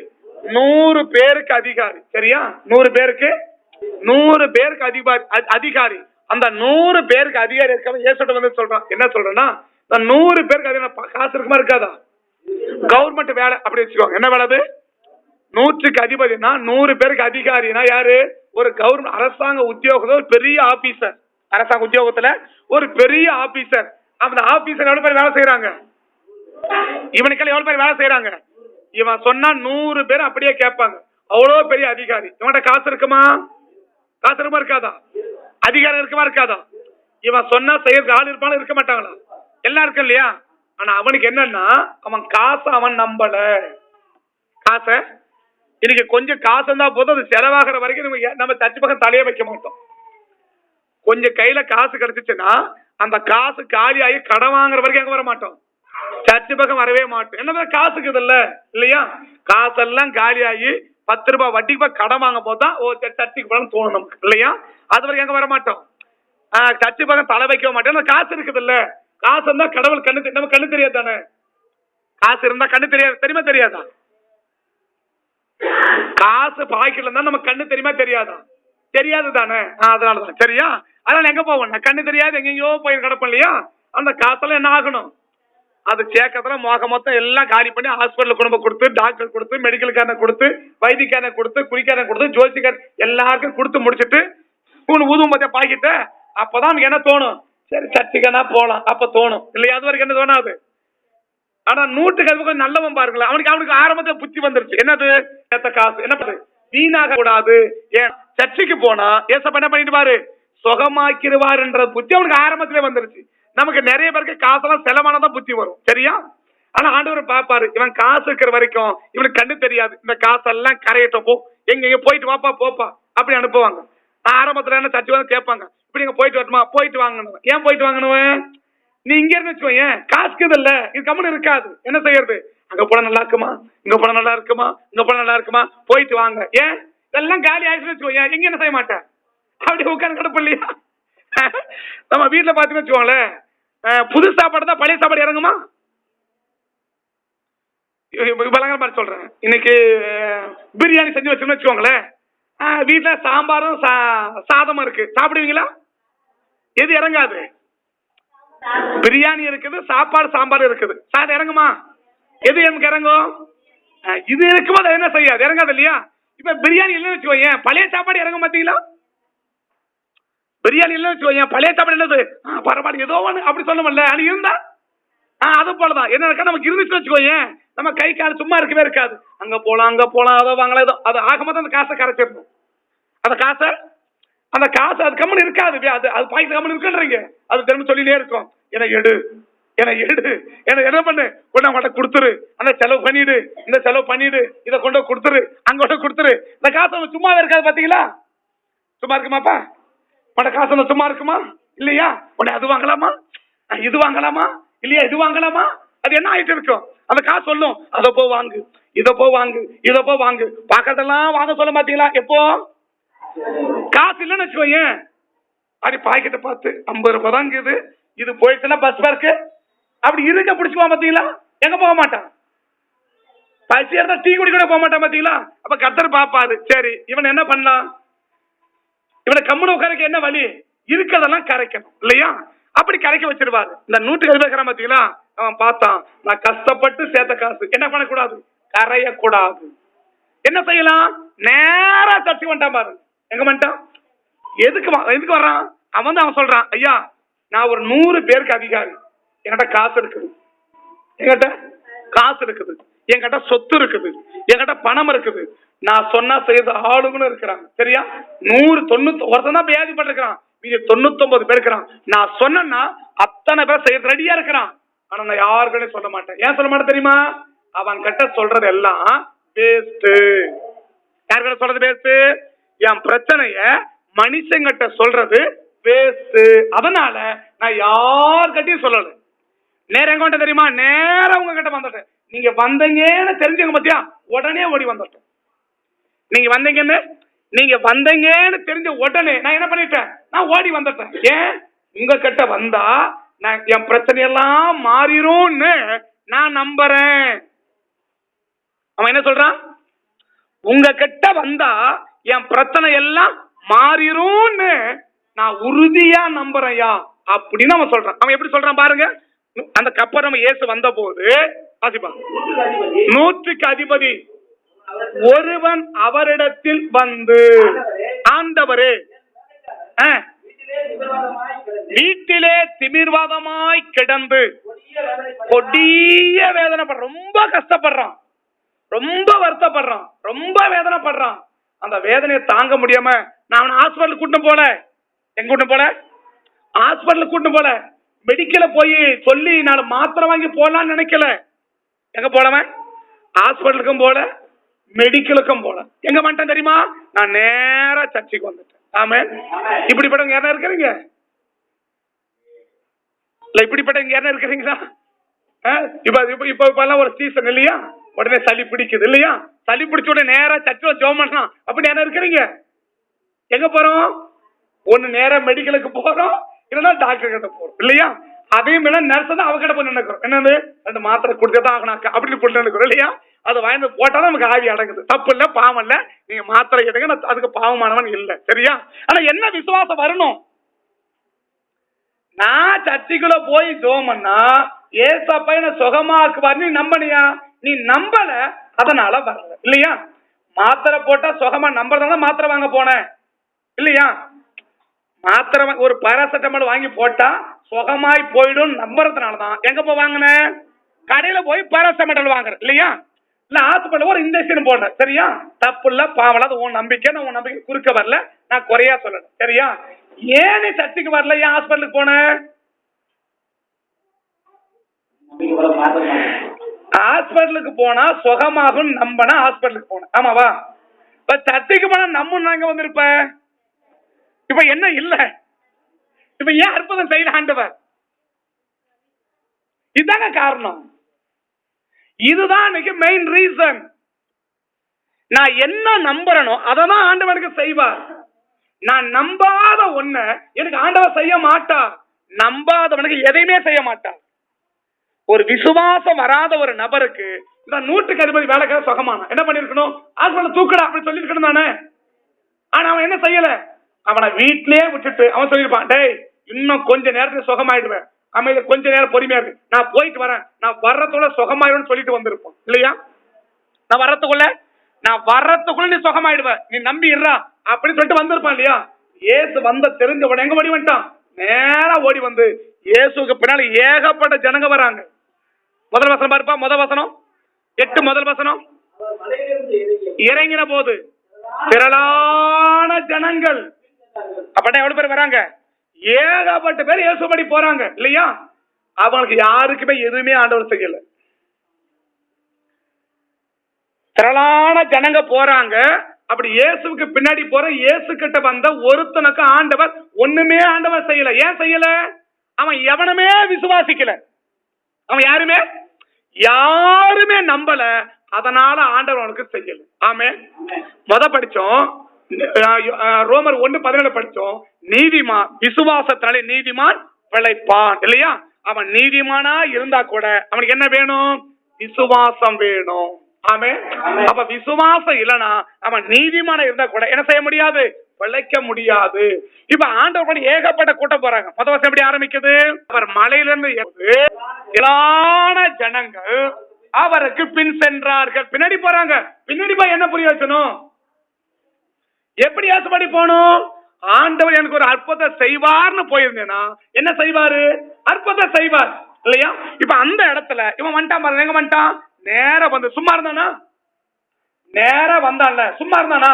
100 பேருக்கு அதிகாரி. சரியா? 100 பேருக்கு அதிகாரி. அந்த 100 பேருக்கு அதிகாரி இருக்க இயேசுட்ட வந்து சொல்றான். என்ன சொல்றேன்னா, 100 பேருக்கு அதிகாரி காசு இருக்குமா இருக்காதா? கவர்மெண்ட் வேலை அப்படி வச்சுக்கோங்க. என்ன வேலை அது? 100க்கு அதிபதினா 100 பேருக்கு அதிகாரினா யாரு? ஒரு கவர்மெண்ட் அரசாங்க உத்தியோகத்துல ஒரு பெரிய ஆபீசர். அரசாங்க உத்தியோகத்துல ஒரு பெரிய ஆபீசர். அந்த ஆபீசர் எவ்வளவு பேர் வேலை செய்யறாங்க? இவனுக்கு எவ்வளவு பேர் வேலை செய்யறாங்க? இவன் சொன்னா 100 பேர் அப்படியே கேட்பாங்க. அவ்வளவு பெரிய அதிகாரி. இவன்கிட்ட காசு இருக்குமா? காசு இருக்குமா இருக்காதா? அதிகாரம் இருக்குமா இருக்காதா? இவன் சொன்னா செய்யறதுக்கு ஆள் இருப்பாலும் இருக்க மாட்டாங்களா? எல்லாம் இருக்கு இல்லையா? ஆனா அவனுக்கு என்னன்னா, அவன் காசை அவன் நம்பல. காசை இன்னைக்கு கொஞ்சம் காசு இருந்தா போதும், அது செலவாகிற வரைக்கும் நம்ம தச்சு பக்கம் தலையே வைக்க மாட்டோம். கொஞ்சம் கையில காசு கிடைச்சிச்சுன்னா அந்த காசு காலியாகி கடன் வாங்குற வரைக்கும் எங்க வர மாட்டோம், சர்ச்சு பக்கம் வரவே மாட்டோம். என்ன காசுக்கு இல்ல இல்லையா? காசெல்லாம் காலியாகி 10 ரூபாய் வட்டிக்கு போய் கடன் வாங்க போதான் சர்ச்சுக்கு போகணும்னு தோணும் நமக்கு இல்லையா? அது வரைக்கும் எங்க வர மாட்டோம், சர்ச்சு பக்கம் தலை வைக்க மாட்டோம். காசு இருக்குது இல்ல, காசு இருந்தா கடவுள் கண்ணு, நம்ம கண்ணு தெரியாது தானே? காசு இருந்தா கண்ணு தெரியாது, தெரியுமா தெரியாதா? காசு பாக்கெட்ல இருந்தா நம்ம கண்ணு தெரியுமா தெரியாதா? தெரியாது தானே? அதனாலதான். சரியா? அதனால எங்க போவோம், கண்ணு தெரியாது எங்கெங்கயோ போய் கிடப்போம் இல்லையா? அந்த காசெல்லாம் என்ன ஆகணும், அது சேர்க்கறதுல மொத்தம் எல்லாம் காலி பண்ணி ஹாஸ்பிட்டல் குடும்பம் கொடுத்து, டாக்டர் கொடுத்து, மெடிக்கலுக்கான கொடுத்து, வைத்தியக்கான கொடுத்து, குறிக்கான கொடுத்து, ஜோசிக்கார எல்லாருக்கும் கொடுத்து முடிச்சுட்டு ஊதும் பத்தியா பாக்கிட்ட அப்பதான் என்ன தோணும், சரி சர்ச்சுக்கானா போலாம் அப்ப தோணும் இல்லையா? அது வரைக்கும் என்ன தோணாது. ஆனா 100க்கு கொஞ்சம் நல்லவன் பாருங்களேன், அவனுக்கு ஆரம்பத்துல புத்தி வந்துருச்சு. என்னது? காசு என்ன பண்ணுது, வீணாக கூடாது. ஏன் சர்ச்சுக்கு போனா ஏசப்பா என்ன பண்ணிட்டு பாரு, சுகமாக்கிடுவார் என்ற புத்தி அவனுக்கு ஆரம்பத்திலே வந்துருச்சு. நமக்கு நிறைய பேருக்கு காசெல்லாம் செலவானதான் புத்தி வரும். சரியா? ஆனா ஆண்டவர் பாப்பாரு, இவன் காசு இருக்கிற வரைக்கும் இவனுக்கு கண்டு தெரியாது, இந்த காசெல்லாம் கரையட்டும், போ எங்க போயிட்டு வாப்பா போப்பா அப்படி அனுப்புவாங்க. ஆரம்பத்துல என்ன சர்ச்சு வந்து கேட்பாங்க, இப்படி எங்க போயிட்டு வரட்டுமா? போயிட்டு வாங்கணும். ஏன் போயிட்டு வாங்கணும்? நீ இங்க இருந்து வச்சுக்கோ, காசுக்குது இல்ல, இது கம்முன்னு இருக்காது. என்ன செய்யறது? அங்க போனா நல்லா இருக்குமா, இங்க போனா நல்லா இருக்குமா, இங்க போனா நல்லா இருக்குமா, போயிட்டு வாங்க. ஏன் இதெல்லாம் காலி ஆயிடுச்சு வச்சுக்கோ, எங்க என்ன செய்ய மாட்டேன், அப்படி உட்காந்து கிடப்பு இல்லையா? நம்ம வீட்டுல பாத்தீங்கன்னு வச்சுக்கோங்களேன், புது சாப்பாடு தான் பழைய சாப்பாடு இறங்குமா? பலங்கிற மாதிரி சொல்றேன். இன்னைக்கு பிரியாணி செஞ்சு வச்சோம்னு வச்சுக்கோங்களேன், வீட்டுல சாம்பாரும் சாதமும் இருக்கு, சாப்பிடுவீங்களா? எது இறங்காது? பிரியாணி இருக்குது, சாப்பாடு சாம்பார் இருக்குது, சாதம் இறங்குமா? எது எனக்கு இறங்கும்? இது இருக்குமா? என்ன செய்யாது, இறங்காது இல்லையா? இப்ப பிரியாணி இல்லைன்னு வச்சுக்கோங்க, பழைய சாப்பாடு இறங்க மாட்டீங்களா? பிரியாணி இல்லைன்னு வச்சுக்கோங்க, பழைய சாப்பாடு என்னது பரவாயில்ல ஏதோ ஒன்று அப்படி சொல்ல முடியல, அது இருந்தா அது போலதான். என்ன இருக்கா, நமக்கு இருந்துச்சு வச்சுக்கோங்க, நம்ம கை கால் சும்மா இருக்கவே இருக்காது. அங்க போலாம் அதை வாங்கலாம், ஏதோ அது ஆகும்போது அந்த காசை கரைச்சிடணும். அந்த காசு அது கம்மன் இருக்காது, அது பாய்க்கு கம்மன் இருக்குன்றீங்க, அது திரும்ப சொல்லிட்டே இருக்கும், என எடு என்ன பண்ணு, கொண்டு அவங்கள்ட்ட கொடுத்துரு, அந்த செலவு பண்ணிடு, இந்த செலவு பண்ணிடு, இதை கொண்டு கொடுத்துரு, அங்க கொடுத்துரு. இந்த காசு சும்மாவே இருக்காது. பாத்தீங்களா? சும்மா இருக்குமாப்பா? உன்ன காசு சும்மா இருக்குமா இல்லையா? உடனே அது வாங்கலாமா, இது வாங்கலாமா இல்லையா, இது வாங்கலாமா, அது என்ன ஆயிட்டு இருக்கும்? அந்த காசு சொல்லும், அதை போ வாங்கு, இதை போ வாங்கு, இதை போ வாங்கு, பாக்கிறதெல்லாம் வாங்க சொல்ல மாட்டீங்களா? எப்போ காசு இல்லைன்னு வச்சுக்கோங்க, அப்படி பாக்கெட்டை பார்த்து 50 ரூபாய் தான் இருக்குது, இது போயிட்டுனா பஸ் பார்க்கு அப்படி இருக்க பிடிச்சுக்குவான். பாத்தீங்களா? எங்க போக மாட்டான், பசி இருந்தா டீ குடி கூட போக மாட்டான். பாத்தீங்களா? அப்ப கர்த்தர் பாப்பாரு, சரி இவன் என்ன பண்ணலாம், இவனை கம்முன்னு உட்காரக்கு என்ன வழி, இருக்கிறதெல்லாம் கரைக்கணும் இல்லையா? அப்படி கரைக்க வச்சிருவாரு. இந்த 120 பாத்தீங்களா, அவன் பார்த்தான், நான் கஷ்டப்பட்டு சேர்த்த காசு என்ன பண்ணக்கூடாது, கரையக்கூடாது. என்ன செய்யலாம், நேரா சர்ச்சுக்கு வந்துட்டான் பாரு. எங்க வந்துட்டான், எதுக்கு வர்றான், அவன் சொல்றான், ஐயா நான் ஒரு 100 பேருக்கு அதிகாரி, என்கிட்ட காசு இருக்குது, என்கிட்ட காசு இருக்குது, என்கிட்ட சொத்து இருக்குது, என்கிட்ட பணம் இருக்குது, நான் சொன்னா செய்த ஆளுங்களும் இருக்கிறாங்க. சரியா, 190 ஒருத்தன் தான் வியாதிப்பட்டிருக்கிறான், மீதி 99 பேர் இருக்கிறான். நான் சொன்னா அத்தனை பேர் செய்ய ரெடியா இருக்கிறான். ஆனா நான் யாருக்கிட்டையும் சொல்ல மாட்டேன். ஏன் சொல்ல மாட்டேன் தெரியுமா, அவன் கிட்ட சொல்றது எல்லாம் வேஸ்ட். யார்கிட்ட சொல்றது வேஸ்ட், என் பிரச்சனைய மனுஷங்கிட்ட சொல்றது வேஸ்ட். அதனால நான் யார்கிட்டையும் சொல்லல. நேரம் எங்க வந்துட்டேன் தெரியுமா, நேரம் உங்க கிட்ட வந்துட்டேன். நீங்க வந்தீங்கன்னு தெரிஞ்சவங்க பத்தியா உடனே ஓடி வந்துட்டேன். நீங்க வந்தீங்கன்னு தெரிஞ்ச உடனே நான் என்ன பண்ணிட்டேன், நான் ஓடி வந்துட்டேன். ஏன், உங்க கிட்ட வந்தா நான் என் பிரச்சனையெல்லாம் மாறிடும்னு நான் நம்புறேன். அவன் என்ன சொல்றான், உங்க கிட்ட வந்தா என் பிரச்சனை எல்லாம் மாறிடும்னு நான் உறுதியா நம்புறேன்யா அப்படின்னு அவன் சொல்றான். அவன் எப்படி சொல்றான் பாருங்க. அந்த கப்பரம் இயேசு வந்த போது 100க்கு அதிபதி ஒருவன் அவரிடத்தில் வந்து, ஆண்டவரே வீட்டிலே திமிர்வாதமாய் கிடந்து கொடிய வேதனைப்படுறான், ரொம்ப கஷ்டப்படுறான், ரொம்ப வருத்தப்படுறான், ரொம்ப வேதனைப்படுறான். அந்த வேதனையை தாங்க முடியாம நான் அவனை ஹாஸ்பிட்டலுக்கு கூட்டு போல, எங்க கூட்டு போல, ஹாஸ்பிட்டலுக்கு கூட்டு போல, மெடிக்கல போய் சொல்லி நான் மாத்திரை வாங்கி போடலான்னு நினைக்கல. எங்க போலவன், ஹாஸ்பிட்டலுக்கும் போல, மெடிக்கலுக்கும் போல. எங்க வந்துட்டேன் தெரியுமா, நான் நேரா சர்ச்சுக்கு வந்துட்டேன். ஆமென். இப்படிப்பட்டவங்க யாரா இருக்கிறீங்க, இல்ல இப்படிப்பட்டவங்க யாரா இருக்கிறீங்களா? இப்ப ஒரு சீசன் இல்லையா, உடனே சளி பிடிக்குது இல்லையா, சளி பிடிச்ச உடனே நேரா சர்ச்சுல ஜெபம் பண்ணலாம். அப்படி யாரா இருக்கிறீங்க? எங்க போறோம், ஒண்ணு நேரா மெடிக்கலுக்கு போறோம், இல்லைன்னா டாக்டர் கிட்ட போறோம் இல்லையா. அதையும் நர்ஸ் தான் அவகிட்ட போய் நினைக்கிறோம், என்னது 2 மாத்திரை கொடுத்ததான் ஆகணும் அப்படின்னு போட்டு நினைக்கிறோம் இல்லையா. அதை வாங்கி போட்டாலும் நமக்கு ஆவி அடங்குது. தப்பு இல்ல, பாவம் இல்ல, நீங்க மாத்திரை எடுங்க, அதுக்கு பாவமானவன் இல்லை. சரியா, ஆனா என்ன விசுவாசம் வரணும், நான் சர்ச்சைக்குள்ள போய் ஜோமன்னா ஏசப்பா என்ன சுகமாக்குவார் நீ நம்பனியா, நீ நம்பல, அதனால வரல இல்லையா. மாத்திரை போட்டா சுகமா நம்புறதுனால மாத்திரை வாங்க போனேன் இல்லையா. மாத்திரை ஒரு பாராசெட்டமால் வாங்கி போட்டா சுகமாய் போயிடும் நம்புறதுனாலதான் எங்க போய் வாங்கினேன், கடையில போய் பாராசெட்டமால் வாங்குறேன் இல்லையா. இல்ல ஹாஸ்பிட்டல் ஒரு இன்ஜெக்ஷன் போடுறேன். சரியா, தப்பு இல்ல, பாவல, அது உன் நம்பிக்கை, நான் உன் நம்பிக்கை குறுக்க வரல, நான் குறையா சொல்லல. சரியா, ஏன் நீ சர்ச்சுக்கு வரல, ஏன் ஹாஸ்பிட்டலுக்கு போன, ஹாஸ்பிட்டலுக்கு போனா சுகமாகும் நம்பனா ஹாஸ்பிட்டலுக்கு போன, ஆமாவா. இப்ப சர்ச்சுக்கு போனா நம்ம வந்திருப்ப, இப்ப என்ன இல்ல, இப்ப ஏன் அற்புதம் செய்யல ஆண்டவர், இதுதாங்க காரணம். இதுதான் இன்னைக்கு மெயின் ரீசன். நான் என்ன நம்புறனோ அததான் ஆண்டவனுக்கு செய்வார். நான் நம்பாத ஒண்ண எனக்கு ஆண்டவர் செய்ய மாட்டார், நம்பாதவனுக்கு எதையுமே செய்ய மாட்டார். ஒரு விசுவாசம் வராத ஒரு நபருக்கு 100க்கு அதிபதி வேலைக்காக சுகமான என்ன பண்ணிருக்கணும், ஹாஸ்பிட்டல் தூக்கடா அப்படி சொல்லி இருக்கணும் தானே. ஆனா அவன் என்ன செய்யல, அவனை வீட்டிலேயே விட்டுட்டு அவன் சொல்லிருப்பான், டேய் இன்னும் கொஞ்ச நேரத்துக்கு சுகமாயிடுவேன், அமைதியா கொஞ்ச நேரம் பொறுமையா இருக்கு, நான் போயிட்டு வரேன், நான் வர்றதுக்குள்ள சுகமாயிடும் சொல்லிட்டு வந்திருப்போம் இல்லையா. நான் வர்றதுக்குள்ள நீ சுகமாயிடுவ, நீ நம்பி இருறா அப்படின்னு சொல்லிட்டு வந்திருப்பான் இல்லையா. இயேசு வந்த தெரிஞ்ச உடனே எங்க ஓடி வந்துட்டான், நேரா ஓடி வந்து இயேசுக்கு பின்னால ஏகப்பட்ட ஜனங்க வராங்க. முதல் வசனம் பாருப்பா, முதல் வசனம் 8 முதல் வசனம். இறங்கின போது திரளான ஜனங்கள், அப்படின்னா எவ்வளவு பேர் வராங்க, ஏகப்பட்ட பேர் இயேசுபடி போறாங்க இல்லையா. அவங்களுக்கு யாருக்குமே எதுவுமே ஆண்டவர் செய்யல. திரளான ஜனங்க போறாங்க. அப்படி இயேசுக்கு பின்னாடி போற இயேசு கிட்ட வந்த ஒருத்தனுக்கு ஆண்டவர் ஒண்ணுமே ஆண்டவர் செய்யல. ஏன் செய்யல, அவன் எவனுமே விசுவாசிக்கல, அவன் யாருமே நம்பல, அதனால ஆண்டவர் அவனுக்கு செய்யல. ஆமென். படிச்சோம் ரோமர் 1:17 படிச்சோம், நீதிமான் விசுவாசத்தாலே நீதிமான் பிழைப்பான் இல்லையா. அவன் நீதிமானா இருந்தா கூட அவனுக்கு என்ன வேணும், விசுவாசம் வேணும். ஆமென். அப்ப விசுவாசம் இல்லனா அவன் நீதிமானா இருந்தா கூட என்ன செய்ய முடியாது, பிழைக்க முடியாது. இப்ப ஆண்டவர் ஏகப்பட்ட கூட்டம் போறாங்க. முதல் வருஷம் எப்படி ஆரம்பிக்குது? அவர் மலையிலிருந்து எல்லா ஜனங்கள் அவருக்கு பின் சென்றார்கள். பின்னாடி போறாங்க. பின்னாடி போய் என்ன பிரயோஜனம்? எப்படி ஆசைப்படி போகணும்? ஆண்டவர் எனக்கு ஒரு அற்புதம் செய்வார்னு போயிருந்தேன்னா என்ன செய்வாரு? அற்புதம் செய்வார் இல்லையா? இப்ப அந்த இடத்துல இவன் வந்துட்டான் பாருங்க. எங்க வந்துட்டான்? நேர வந்து சும்மா இருந்தானா? நேர வந்தான்ல, சும்மா இருந்தானா?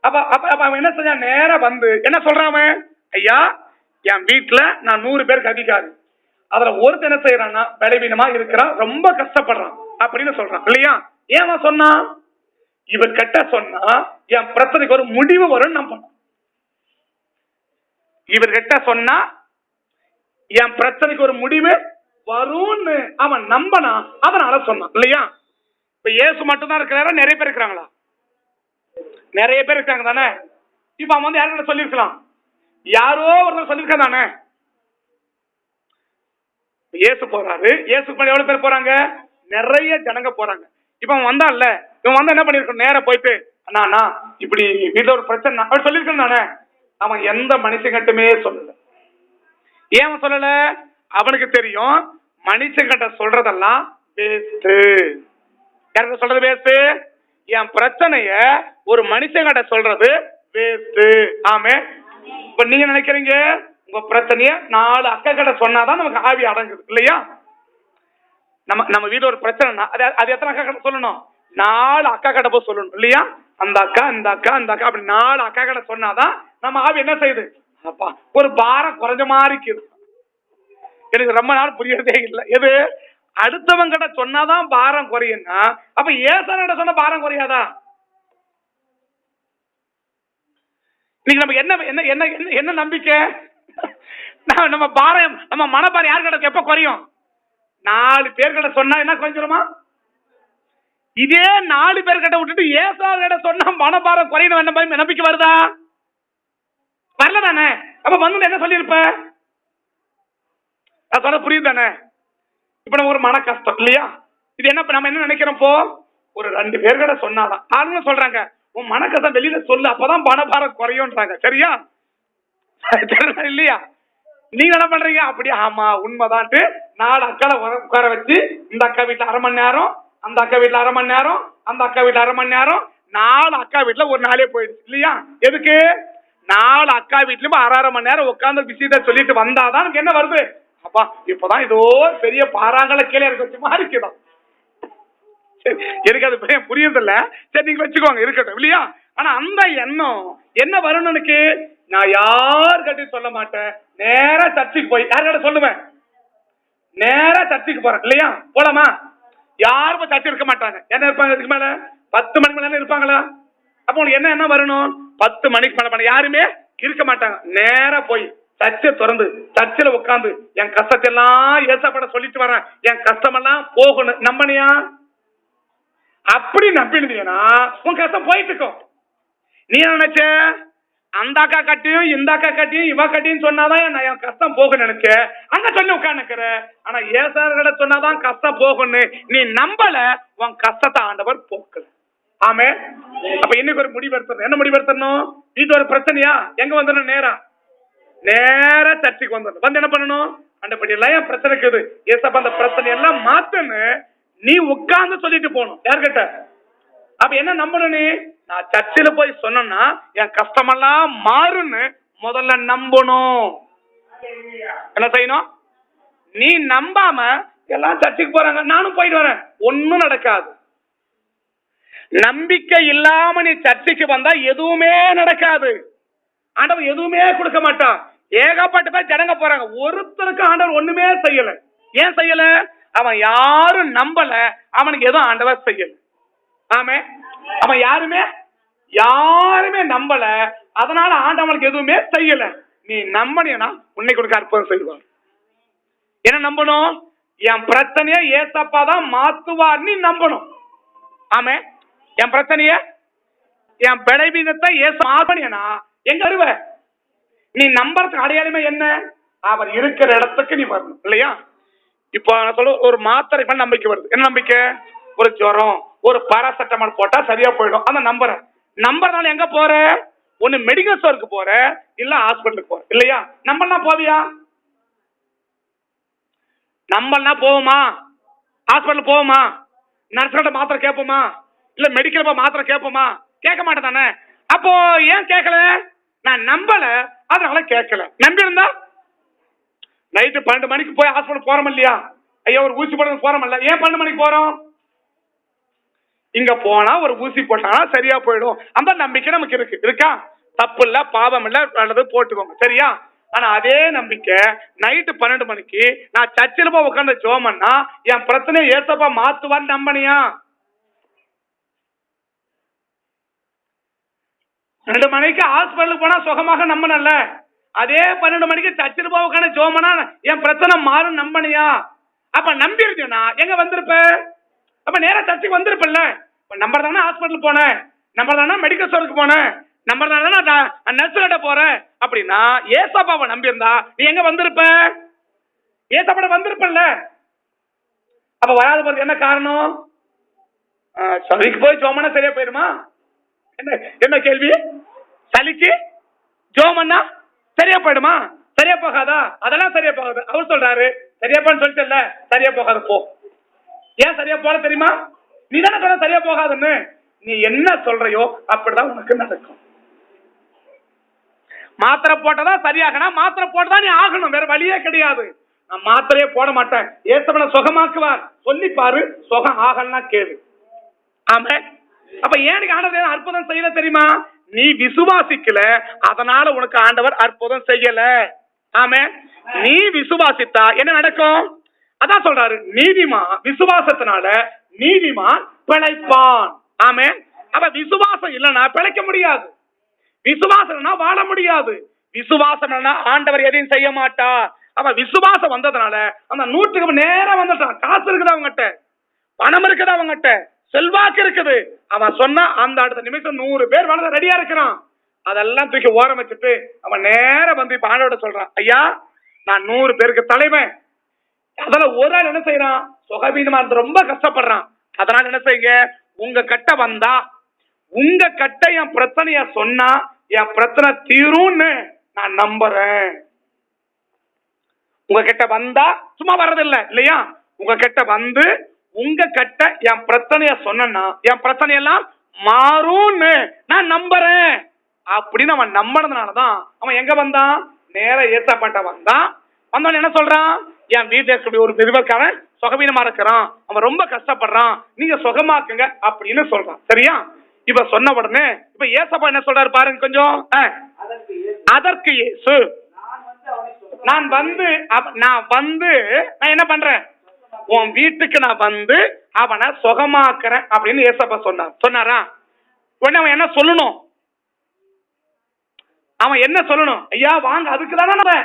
அப்ப அவன் என்ன செஞ்சான்? நேர வந்து என்ன சொல்றான்? ஐயா, என் வீட்டுல நான் 100 பேருக்கு அதிகாரி. அதுல ஒருத்தர் என்ன செய்யறான்னா பலவீனமா இருக்கிறான், ரொம்ப கஷ்டப்படுறான் அப்படின்னு சொல்றான் இல்லையா? ஏன் சொன்னான்? இவர் கிட்ட சொன்னா என் பிரச்சனைக்கு ஒரு முடிவு வரும் நம்பணும். இவர்கிட்ட சொன்னா என் பிரச்சனைக்கு ஒரு முடிவு வரும்னு அவன் நம்பனா, அதனால சொன்னான் இல்லையா? இப்ப இயேசு மட்டும் தான் இருக்கிறாரா? நிறைய பேர் இருக்கிறாங்களா? நிறைய பேர் இருக்காங்க தானே. இப்ப அவன் வந்து யாரும் சொல்லிருக்கலாம், யாரோ ஒருத்தர் சொல்லிருக்க தானே. இயேசு போறாரு. இயேசுக்கு எவ்வளவு பேர் போறாங்க? நிறைய ஜனங்க போறாங்க. இப்ப அவன் வந்தான்ல, இவன் வந்து என்ன பண்ணிருக்க? நேர போயிட்டு அண்ணா இப்படி வீட்டுல ஒரு பிரச்சனை அப்படி சொல்லிருக்கான் தானே. அவன் எந்த மனுஷங்கிட்டமே சொல்லல. ஏன் சொல்லல? அவனுக்கு தெரியும் மனுஷங்கிட்ட சொல்றதெல்லாம் வேஸ்ட். யாருக்கு சொல்றது வேஸ்ட்? என் பிரச்சனைய ஒரு மனுஷங்கிட்ட சொல்றது வேஸ்ட். ஆமே. இப்ப நீங்க நினைக்கிறீங்க உங்க பிரச்சனைய 4 அக்கா கிட்ட சொன்னாதான் நமக்கு ஆவி அடங்குது இல்லையா? நம்ம வீட்டுல ஒரு பிரச்சனை அது எத்தனை அக்கா கிட்ட சொல்லணும்? 4 அக்கா கிட்ட போய் சொல்லணும் இல்லையா? அந்த அக்கா இந்த அக்கா இந்த அக்கா அப்படி 4 அக்கா கிட்ட சொன்னாதான் நம்ம ஆவி என்ன செய்யுது? அப்பா ஒரு பாரம் குறைஞ்ச மாதிரி இருக்குது. எனக்கு ரொம்ப நாள் புரியறதே இல்லை. எது? அடுத்தவங்க கிட்ட சொன்னாதான் பாரம் குறையும்னா அப்ப ஏசான சொன்ன பாரம் குறையாதா? இன்னைக்கு நம்ம என்ன என்ன என்ன நம்பிக்கை? நம்ம பாரம், நம்ம மனபாரம் யார் கிட்ட எப்ப குறையும்? 4 பேர்கிட்ட சொன்னா என்ன குறைஞ்சிருமா? இதே 4 பேர்கிட்ட விட்டுட்டு ஏசாவிட சொன்னா மனபாரம் குறையணும் என்ன நம்பிக்கை வருதா? வரல தானே. அப்ப வந்து என்ன சொல்லிருப்ப? சொல்ல புரியுது தானே? இப்ப நம்ம ஒரு மன கஷ்டம் இல்லையா? இது என்ன நம்ம என்ன நினைக்கிறோம்? ஒரு 2 பேர்கிட்ட சொன்னாதான். ஆளுங்க சொல்றாங்க உன் மன கஷ்டம் வெளியில சொல்லு, அப்பதான் மனபாரம் குறையும்ன்றாங்க. சரியா இல்லையா? நீங்க என்ன பண்றீங்க? அப்படியே ஆமா உண்மைதான்ட்டு 4 அக்கால உட்கார வச்சு இந்த அக்கா வீட்டுல 1/2 மணி நேரம், அந்த அக்கா வீட்டுல 1/2 மணி நேரம், அந்த அக்கா வீட்டுல 1/2 மணி நேரம், 4 அக்கா வீட்டுல ஒரு நாளே போயிடுச்சு இல்லையா? எதுக்கு? 4 அக்கா வீட்லயும் 1/2 மணி நேரம் உட்கார்ந்து விஷயத்த சொல்லிட்டு வந்தாதான் எனக்கு என்ன வருது? அப்பா இப்பதான் ஏதோ பெரிய பாறாங்கல கீழே இருக்க வச்சு மாதிரி இருக்குதான். எனக்கு அது புரியுது இல்ல. சரி நீங்க வச்சுக்கோங்க, இருக்கட்டும் இல்லையா? ஆனா அந்த எண்ணம் என்ன வரணும்னுக்கு நான் யார்கிட்டையும் சொல்ல மாட்டேன். நேரா சர்ச்சுக்கு போய் யார்கிட்ட சொல்லுவேன்? நேரா சர்ச்சுக்கு போறேன் இல்லையா? போலாமா? யாரும் சர்ச்சை இருக்க மாட்டாங்க. என்ன இருப்பாங்க? இதுக்கு மேல 10 மணிக்கு மேல இருப்பாங்களா? அப்போ உங்களுக்கு என்ன வரணும்? 10 மணிக்கு மேல யாருமே இருக்க மாட்டாங்க. நேரா போய் சர்ச்சை திறந்து சர்ச்சில் உட்கார்ந்து என் கஷ்டத்தை எல்லாம் ஏசப்பட சொல்லிட்டு வரேன், என் கஷ்டமெல்லாம் போகணும் நம்பனியா? அப்படி நம்பினீங்கன்னா உன் கஷ்டம் போயிட்டு இருக்கும். நீ நினைச்ச அந்த அக்கா கட்டியும் இந்த அக்கா கட்டியும் இவ கட்டியும் சொன்னாதான் என் கஷ்டம் போக நினைச்ச அங்க சொல்லி உட்காந்துக்கிற. ஆனா ஏசார்கிட்ட சொன்னாதான் கஷ்டம் போகணும்னு நீ நம்பல, உன் கஷ்டத்தை ஆண்டவர் போக்கல. ஆமே. அப்ப இன்னைக்கு ஒரு முடிவு எடுத்தணும். என்ன முடிவு எடுத்தணும்? வீட்டு ஒரு பிரச்சனையா எங்க வந்துடணும்? நேரா சர்ச்சுக்கு வந்துடணும். வந்து என்ன பண்ணணும்? அந்தபடி எல்லாம் என் பிரச்சனை இருக்குது ஏசப்பா, அந்த பிரச்சனை எல்லாம் மாத்துன்னு நீ உட்கார்ந்து சொல்லிட்டு போகணும். யார்கிட்ட? அப்ப என்ன நம்பணும்? நீ நான் சர்ச்சில் போய் சொன்னா என் கஷ்டமெல்லாம் மாறுன்னு முதல்ல நம்பணும். என்ன செய்யணும்? நீ நம்பாம எல்லாம் சர்ச்சுக்கு போறாங்க நானும் போயிட்டு வரேன், ஒன்னும் நடக்காது. நம்பிக்கை இல்லாம நீ சர்ச்சுக்கு வந்தா எதுவுமே நடக்காது. ஆண்டவர் எதுவுமே கொடுக்க மாட்டான். ஏகப்பட்ட பேர் ஜனங்க போறாங்க, ஒருத்தருக்கு ஆண்டவர் ஒண்ணுமே செய்யல. ஏன் செய்யல? அவன் யாரும் நம்பல, அவனுக்கு எதுவும் ஆண்டவர் செய்யல. ஆமே. அவன் யாருமே நம்பல, அதனால ஆண்டவனுக்கு எதுவுமே செய்யல. நீ நம்பனியா உன்னை கொடுக்க அற்புதம் செய்வார். என்ன நம்பணும்? என் பிரச்சனைய ஏசப்பா தான் மாத்துவார் நீ நம்பணும். ஆமே. என் பிரச்சனைய என் பலவீனத்தை ஏசு மாத்தனியா எங்க வருவ? நீ நம்பறதுக்கு அடையாளமே என்ன? அவர் இருக்கிற இடத்துக்கு நீ வரணும் இல்லையா? இப்போ நான் சொல்ல ஒரு மாத்திரை பண்ண நம்பிக்கை வருது. என்ன நம்பிக்கை? ஒரு ஜுரம், ஒரு பாராசெட்டமால் போட்டா சரியா போயிடும். அந்த நம்புறதுனால எங்க போற? ஒண்ணு மெடிக்கல் ஸ்டோருக்கு போற, இல்ல ஹாஸ்பிட்டலுக்கு போற, இல்லையா? நம்பலாம் போவியா? நம்பலாம் போவோமா? ஹாஸ்பிட்டல் போவோமா? நர்ஸ்கிட்ட மாத்திரை கேட்போமா? இல்ல மெடிக்கல் மாத்திரை கேட்போமா? கேட்க மாட்டேன் தானே. அப்போ ஏன் கேட்கல? நான் நம்பல, அதனால கேட்கல. நம்பி இருந்தா நைட்டு 12 மணிக்கு போய் ஹாஸ்பிட்டல் போறோம் இல்லையா? ஐயா ஒரு ஊசி போட போறோம் இல்ல? ஏன் 12 மணிக்கு போறோம்? இங்க போனா ஒரு ஊசி போட்டானா சரியா போயிடும், அந்த நம்பிக்கை நமக்கு இருக்கா? தப்பு இல்ல, பாவம் இல்ல, நல்லது போட்டுக்கோங்க, சரியா? ஆனா அதே நம்பிக்கை நைட்டு 12 மணிக்கு நான் சர்ச்சில் போய் உட்காந்து ஜோமன்னா என் பிரச்சனையை ஏசப்பா மாத்துவான்னு நம்பனியா? 2 மணிக்கு ஹாஸ்பிட்டலுக்கு போனா சுகமாக நம்பனல்ல, அதே 12 மணிக்கு சர்ச்சில் போய் உட்காந்து ஜோமன்னா என் பிரச்சனை மாறும் நம்பனியா? அப்ப நம்பி இருந்தீங்கன்னா எங்க வந்திருப்ப? அப்ப நேரா சர்ச்சுக்கு வந்திருப்பல்ல. நம்பர் தானே ஹாஸ்பிட்டல் போனேன், நம்பர் தானே மெடிக்கல் ஸ்டோருக்கு போனேன், நம்பர் தானே நர்ஸ் கிட்ட போறேன் அப்படின்னா ஏசப்பாவை நம்பி இருந்தா நீ எங்க வந்திருப்ப? ஏசப்பாட வந்திருப்பல்ல. அப்ப வராத போது என்ன காரணம்? சளிக்கு போய் ஜோமனா சரியா போயிருமா? என்ன கேள்வி? சளிக்கு ஜோமன்னா சரியா போயிடுமா? சரியா போகாதா? அதெல்லாம் சரியா போகாது. அவர் சொல்றாரு சரியா போன்னு சொல்லிட்டு சரியா போகாது போ. ஏன் சரியா போல தெரியுமா? நீ தானே சொல்ல சரியா போகாதுன்னு. நீ என்ன சொல்றையோ அப்படிதான் உனக்கு நடக்கும். மாத்திரை போட்டதான் சரியாகனா மாத்திரை போட்டதான் நீ ஆகணும், வேற வழியே கிடையாது. நான் மாத்திரையே போட மாட்டேன், ஏசப்பனை சுகமாக்குவார் சொல்லி பாரு, சுகம் ஆகலன்னா கேளு. ஆமா. அப்ப ஏன் ஆண்டவர் அற்புதம் செய்யல தெரியுமா? நீ விசுவாசிக்கல, அதனால உனக்கு ஆண்டவர் அற்புதம் செய்யல. ஆமா. நீ விசுவாசித்தா என்ன நடக்கும்? அதான் சொல்றாரு, நீதிமான் விசுவாசத்தினால நீதிமான் பிழைப்பான். ஆமே. அப்ப விசுவாசம் இல்லைன்னா பிழைக்க முடியாது, விசுவாசம்னா வாழ முடியாது. விசுவாசம் ஆண்டவர் எதையும் செய்ய மாட்டார். அவ விசுவாசம் வந்ததுனால அந்த 100க்கு நேரம் வந்துட்டான். காசு இருக்குது அவங்ககிட்ட, பணம் இருக்குது அவங்ககிட்ட, செல்வாக்கு இருக்குது. அவன் சொன்னா அந்த அடுத்த நிமிஷம் 100 பேர் வளர ரெடியா இருக்கிறான். அதெல்லாம் தூக்கி ஓரம் வச்சுட்டு அவன் நேரம் வந்து இப்ப ஆண்டவர்கிட்ட சொல்றான், ஐயா நான் 100 பேருக்கு தலைவன். அதெல்லாம் ஒரு ஆள் என்ன செய்யறான்? சுகவீனமா இருந்து ரொம்ப கஷ்டப்படுறான். அதனால என்ன செய்யுங்க, உங்க கட்ட வந்தா, உங்க கட்ட என் பிரச்சனைய சொன்னா என் பிரச்சனை தீரும்னு நான் நம்புறேன். உங்க கிட்ட வந்தா சும்மா வர்றதில்லை இல்லையா? உங்க கிட்ட வந்து உங்க கிட்ட என் பிரச்சனைய சொன்னா என் பிரச்சனை எல்லாம் மாறும்னு நான் நம்புறேன் அப்படின்னு அவன் நம்பினதுனாலதான் அவன் எங்க வந்தான்? நேர ஏசப்பட்ட வந்தான். வந்தவன் என்ன சொல்றான்? என் வீட்டுல இருக்கக்கூடிய ஒரு நிருபர்காரன் சுகவீனமா இருக்கிறான், அவன் ரொம்ப கஷ்டப்படுறான், நீங்க சுகமாக்குங்க அப்படின்னு சொல்றான். சரியா? இப்ப சொன்ன உடனே இப்ப ஏசப்பா என்ன சொல்றாரு பாருங்க கொஞ்சம். அதற்கு இயேசு நான் என்ன பண்றேன்? உன் வீட்டுக்கு நான் வந்து அவனை சுகமாக்குறேன் அப்படின்னு ஏசப்பா சொன்னாரா? உடனே அவன் என்ன சொல்லணும்? அவன் என்ன சொல்லணும்? ஐயா வாங்க, அதுக்கு தானே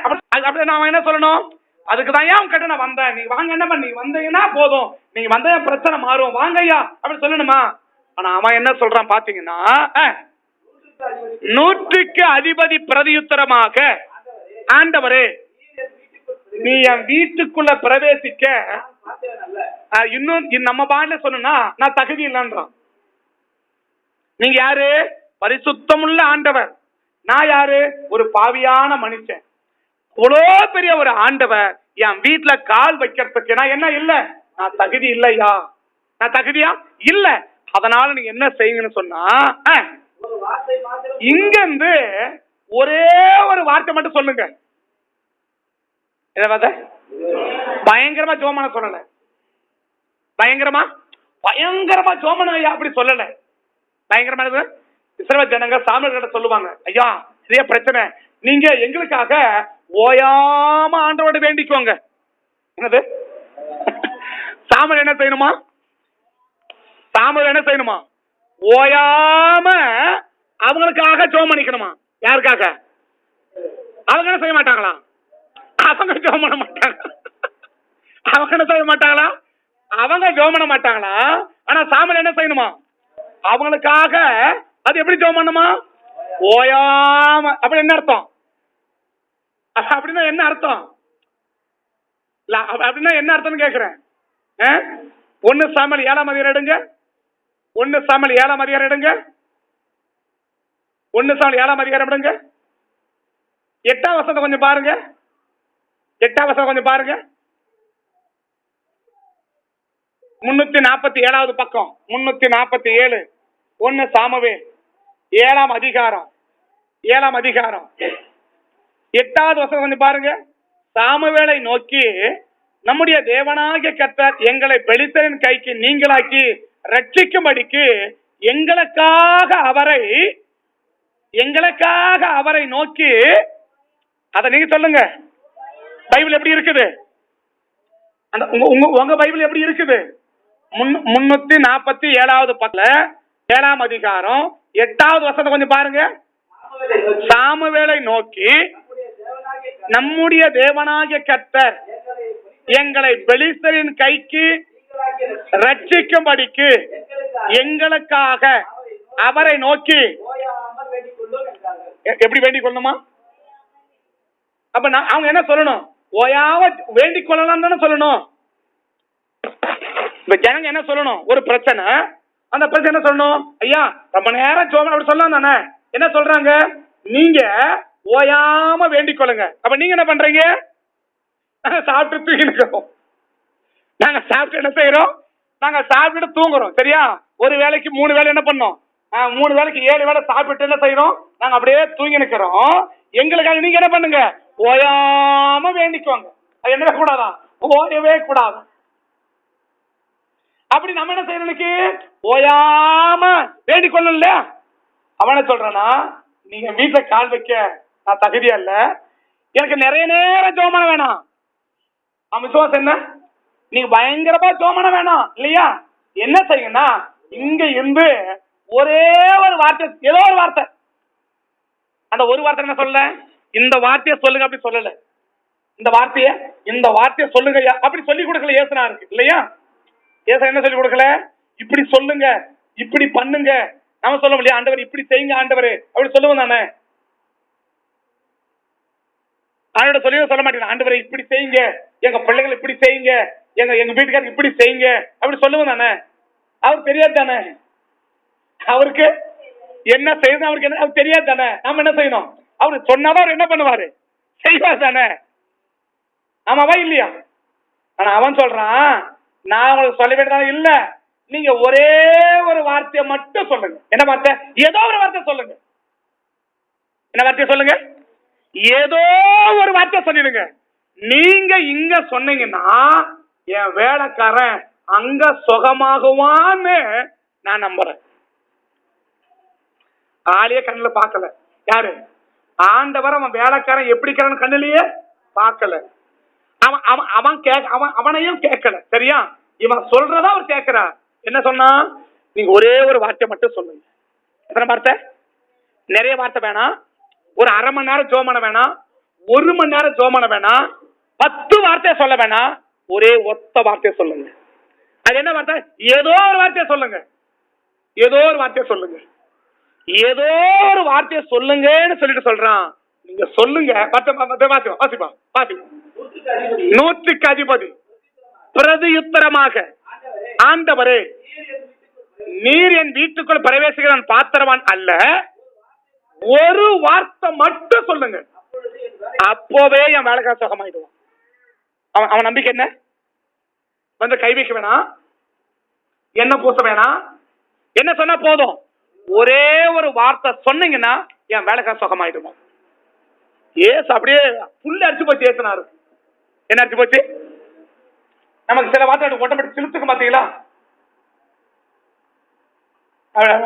அப்படின்னு அவன் என்ன சொல்லணும்? அதுக்குதான் ஏன் கிட்ட நான் வந்தேன், நீங்க வாங்க, என்ன பண்ணி வந்தீங்கன்னா போதும், நீங்க வந்த பிரச்சனை மாறும், வாங்க ஐயா அப்படின்னு சொல்லணுமா? ஆனா அவன் என்ன சொல்றான் பாத்தீங்கன்னா, 100க்கு அதிபதி பிரதியுத்தரமாக, ஆண்டவரே நீ என் வீட்டுக்குள்ள பிரவேசிக்க இன்னும் நம்ம பாடல சொன்னா நான் தகுதி இல்லைன்றான். நீங்க யாரு? பரிசுத்தமுள்ள ஆண்டவர். நான் யாரு? ஒரு பாவியான மனுஷன். அவ்வளோ பெரிய ஒரு ஆண்டவர் என் வீட்டுல கால் வைக்கிறதுக்கு நான் என்ன இல்ல, நான் தகுதி இல்லையா? நான் தகுதியா இல்ல. அதனால நீங்க என்ன செய்யுங்கன்னு சொன்னா, இங்க இருந்து ஒரே ஒரு வார்த்தை மட்டும் சொல்லுங்க. பயங்கரமா ஜோமன சொல்லல, பயங்கரமா ஜோமன ஐயா அப்படி சொல்லல. பயங்கரமா இஸ்ரவேல் ஜனங்க சாமுவேல் சொல்லுவாங்க, ஐயா இதே பிரச்சனை, நீங்க எங்களுக்காக ஓயாம ஆண்டவரோட வேண்டிக்கோங்க. என்னது? சாமுவேல் என்ன செய்யணுமா? சாமுவேல் என்ன செய்யணுமா? ஓயாம அவங்களுக்காக ஜெபம் பண்ணிக்கணுமா? யாருக்காக? அவங்க என்ன செய்ய மாட்டாங்களா? அவங்க ஜெபம் பண்ண மாட்டாங்க. அவங்க என்ன செய்ய மாட்டாங்களா? அவங்க ஜெபம் பண்ண மாட்டாங்களா? ஆனா சாமுவேல் என்ன செய்யணுமா? அவங்களுக்காக அது எப்படி ஜெபம் பண்ணுமா? ஓயாம. அப்படி என்ன அர்த்தம்? அப்படின்னா என்ன அர்த்தம்? அப்படின்னா என்ன அர்த்தம்னு கேக்குறேன். 1 சாமுவேல் 7ஆம் அதிகாரம் எடுங்க. 1 சாமுவேல் 7ஆம் அதிகாரம் எடுங்க. 1 சாமுவேல் 7ஆம் அதிகாரம் விடுங்க. 8ஆம் வசனத்தை கொஞ்சம் பாருங்க. 8ஆம் வசனம் கொஞ்சம் பாருங்க. 347வது பக்கம், 347. 1 சாமுவேல் 7ஆம் அதிகாரம் 8வது வசனம் கொஞ்சம் பாருங்க. சாமுவேலை நோக்கி, நம்முடைய தேவனாகிய கர்த்தர் எங்களை பெலிஸ்தரின் கைக்கு நீங்களாக்கி ரட்சிக்கும்படிக்கு எங்களுக்காக அவரை நோக்கி, அதை நீங்க சொல்லுங்க. பைபிள் எப்படி இருக்குது? உங்க பைபிள் எப்படி இருக்குது? 347வது பக்கத்துல 7ஆம் அதிகாரம் 8வது வசனத்தை கொஞ்சம் பாருங்க. சாமுவேலை நோக்கி, நம்முடைய தேவனாகிய கர்த்தர் எங்களை பெலிஸ்தரின் கைக்கு ரட்சிக்கும்படிக்கு எங்களுக்காக அவரை நோக்கி எப்படி வேண்டிக் கொள்ளணுமா? அப்ப அவங்க என்ன சொல்லணும்? ஓயாம வேண்டிக் கொள்ளலாம் தானே சொல்லணும். இப்ப ஜனங்க என்ன சொல்லணும்? ஒரு பிரச்சனை, அந்த பிரச்சனை என்ன சொல்லணும்? ஐயா ரொம்ப நேரம் ஜெபம் அப்படி சொல்லலாம் தானே. என்ன சொல்றாங்க? நீங்க ஓயாம வேண்டிக் கொள்ளுங்க. அப்ப நீங்க என்ன பண்றீங்க? சாப்பிட்டு தூங்கிக்கிறோம். நாங்க சாப்பிட்டு என்ன செய்யறோம்? நாங்க சாப்பிட்டு தூங்குறோம். சரியா? ஒரு வேளைக்கு 3 வேளை என்ன பண்ணோம்? 3 வேளைக்கு 7 வேளை சாப்பிட்டு என்ன செய்யறோம்? நாங்க அப்படியே தூங்கி நிக்கிறோம். எங்களுக்காக நீங்க என்ன பண்ணுங்க? ஓயாம வேண்டிக்குவாங்க. அது என்ன கூடாதா? ஓயவே கூடாது. அப்படி நம்ம என்ன செய்யறோம்? ஓயாம வேண்டிக் கொள்ளல இல்லையா? அவனை சொல்றானா, நீங்க வீட்டுல கால் வைக்க நான் தகுதியா இல்ல, எனக்கு நிறைய நேரம் ஜோமன வேணாம். அவன் விசுவாசம் என்ன? நீங்க பயங்கரமா ஜோமன வேணாம் இல்லையா? என்ன செய்யுங்கன்னா, இங்க இருந்து ஒரே ஒரு வார்த்தை, ஏதோ ஒரு வார்த்தை, அந்த ஒரு வார்த்தை என்ன சொல்ல? இந்த வார்த்தையை சொல்லுங்க அப்படி சொல்லல. இந்த வார்த்தையை சொல்லுங்க அப்படி சொல்லி கொடுக்கல. ஏசுனா இருக்கு இல்லையா? ஏசா என்ன சொல்லி கொடுக்கல? இப்படி சொல்லுங்க, இப்படி பண்ணுங்க. நாம சொல்ல முடியாது, ஆண்டவர் இப்படி செய்யுங்க ஆண்டவர் அப்படி சொல்லுவோம் தானே. ஆண்டோட சொல்லியும் சொல்ல மாட்டேங்க, ஆண்டவரை இப்படி செய்யுங்க, எங்க பிள்ளைகள் இப்படி செய்யுங்க, எங்க வீட்டுக்காரங்க இப்படி செய்யுங்க அப்படி சொல்லுவோம் தானே. அவருக்கு தெரியாது தானே, அவருக்கு என்ன செய்யணும், அவருக்கு என்ன அவருக்கு தெரியாது தானே. நாம என்ன செய்யணும்? அவரு சொன்னாதான் அவர் என்ன பண்ணுவாரு? செய்வார் தானே. ஆமாவா இல்லையா? ஆனா அவன் சொல்றான், நான் உங்களுக்கு சொல்ல வேண்டியதா இல்ல, நீங்க ஒரே ஒரு வார்த்தையை மட்டும் சொல்லுங்க. என்ன வார்த்தை? ஏதோ ஒரு வார்த்தை சொல்லுங்க. என்ன வார்த்தையை சொல்லுங்க? ஏதோ ஒரு வார்த்தை சொல்லிடுங்க. நீங்க இங்க சொன்னீங்கன்னா என் வேலைக்காரன் அங்க சுகமாகுவான்னு நான் நம்புறேன். ஆளையே கண்ணுல பார்க்கல. யாரு? ஆண்டவர் அவன் வேலைக்காரன் எப்படி கண்ணுலயே பார்க்கல. அவனையும் கேட்கல. சரியா? இவன் சொல்றதா அவர் கேட்கிறா. என்ன சொன்னா? நீங்க ஒரே ஒரு வார்த்தை மட்டும் சொல்லுங்க. எத்தனை வார்த்தை? நிறைய வார்த்தை வேணாம். ஒரு அரை மணி நேரம் ஜோமன வேணாம், 1 மணி நேரம் ஜோமன வேணாம், 10 வார்த்தையை சொல்ல வேணாம், ஒரே ஒத்த வார்த்தையை சொல்லுங்க. அது என்ன வார்த்தை? ஏதோ ஒரு வார்த்தையை சொல்லுங்க. ஏதோ ஒரு வார்த்தையை சொல்லுங்க. ஏதோ ஒரு வார்த்தையை சொல்லுங்கன்னு சொல்லிட்டு சொல்றான். நீங்க சொல்லுங்க. வாசிப்பா. 100க்கு அதிபதி பிரதியுத்தரமாக, ஆண்டவரே நீர் என் வீட்டுக்குள் பிரவேசிக்கிற பாத்திரவான் அல்ல, ஒரு வார்த்தை மட்டும் சொல்லுங்க, அப்போவே என் வேலைக்கார சுகமாயிடுவான். அவன் நம்பிக்கை என்ன? வந்து கை வைக்க வேணாம், என்ன பூச வேணாம், என்ன சொன்னா போதும், ஒரே ஒரு வார்த்தை சொன்னீங்கன்னா என் வேலைக்கார சுகமாயிடுவான். ஏசு அப்படியே புல்லு அடிச்சு போச்சு. ஏசுனாரு. என்ன அடிச்சு போச்சு? நமக்கு சில வார்த்தை ஒட்டப்பட்டு சிலுத்துக்கு பாத்தீங்களா?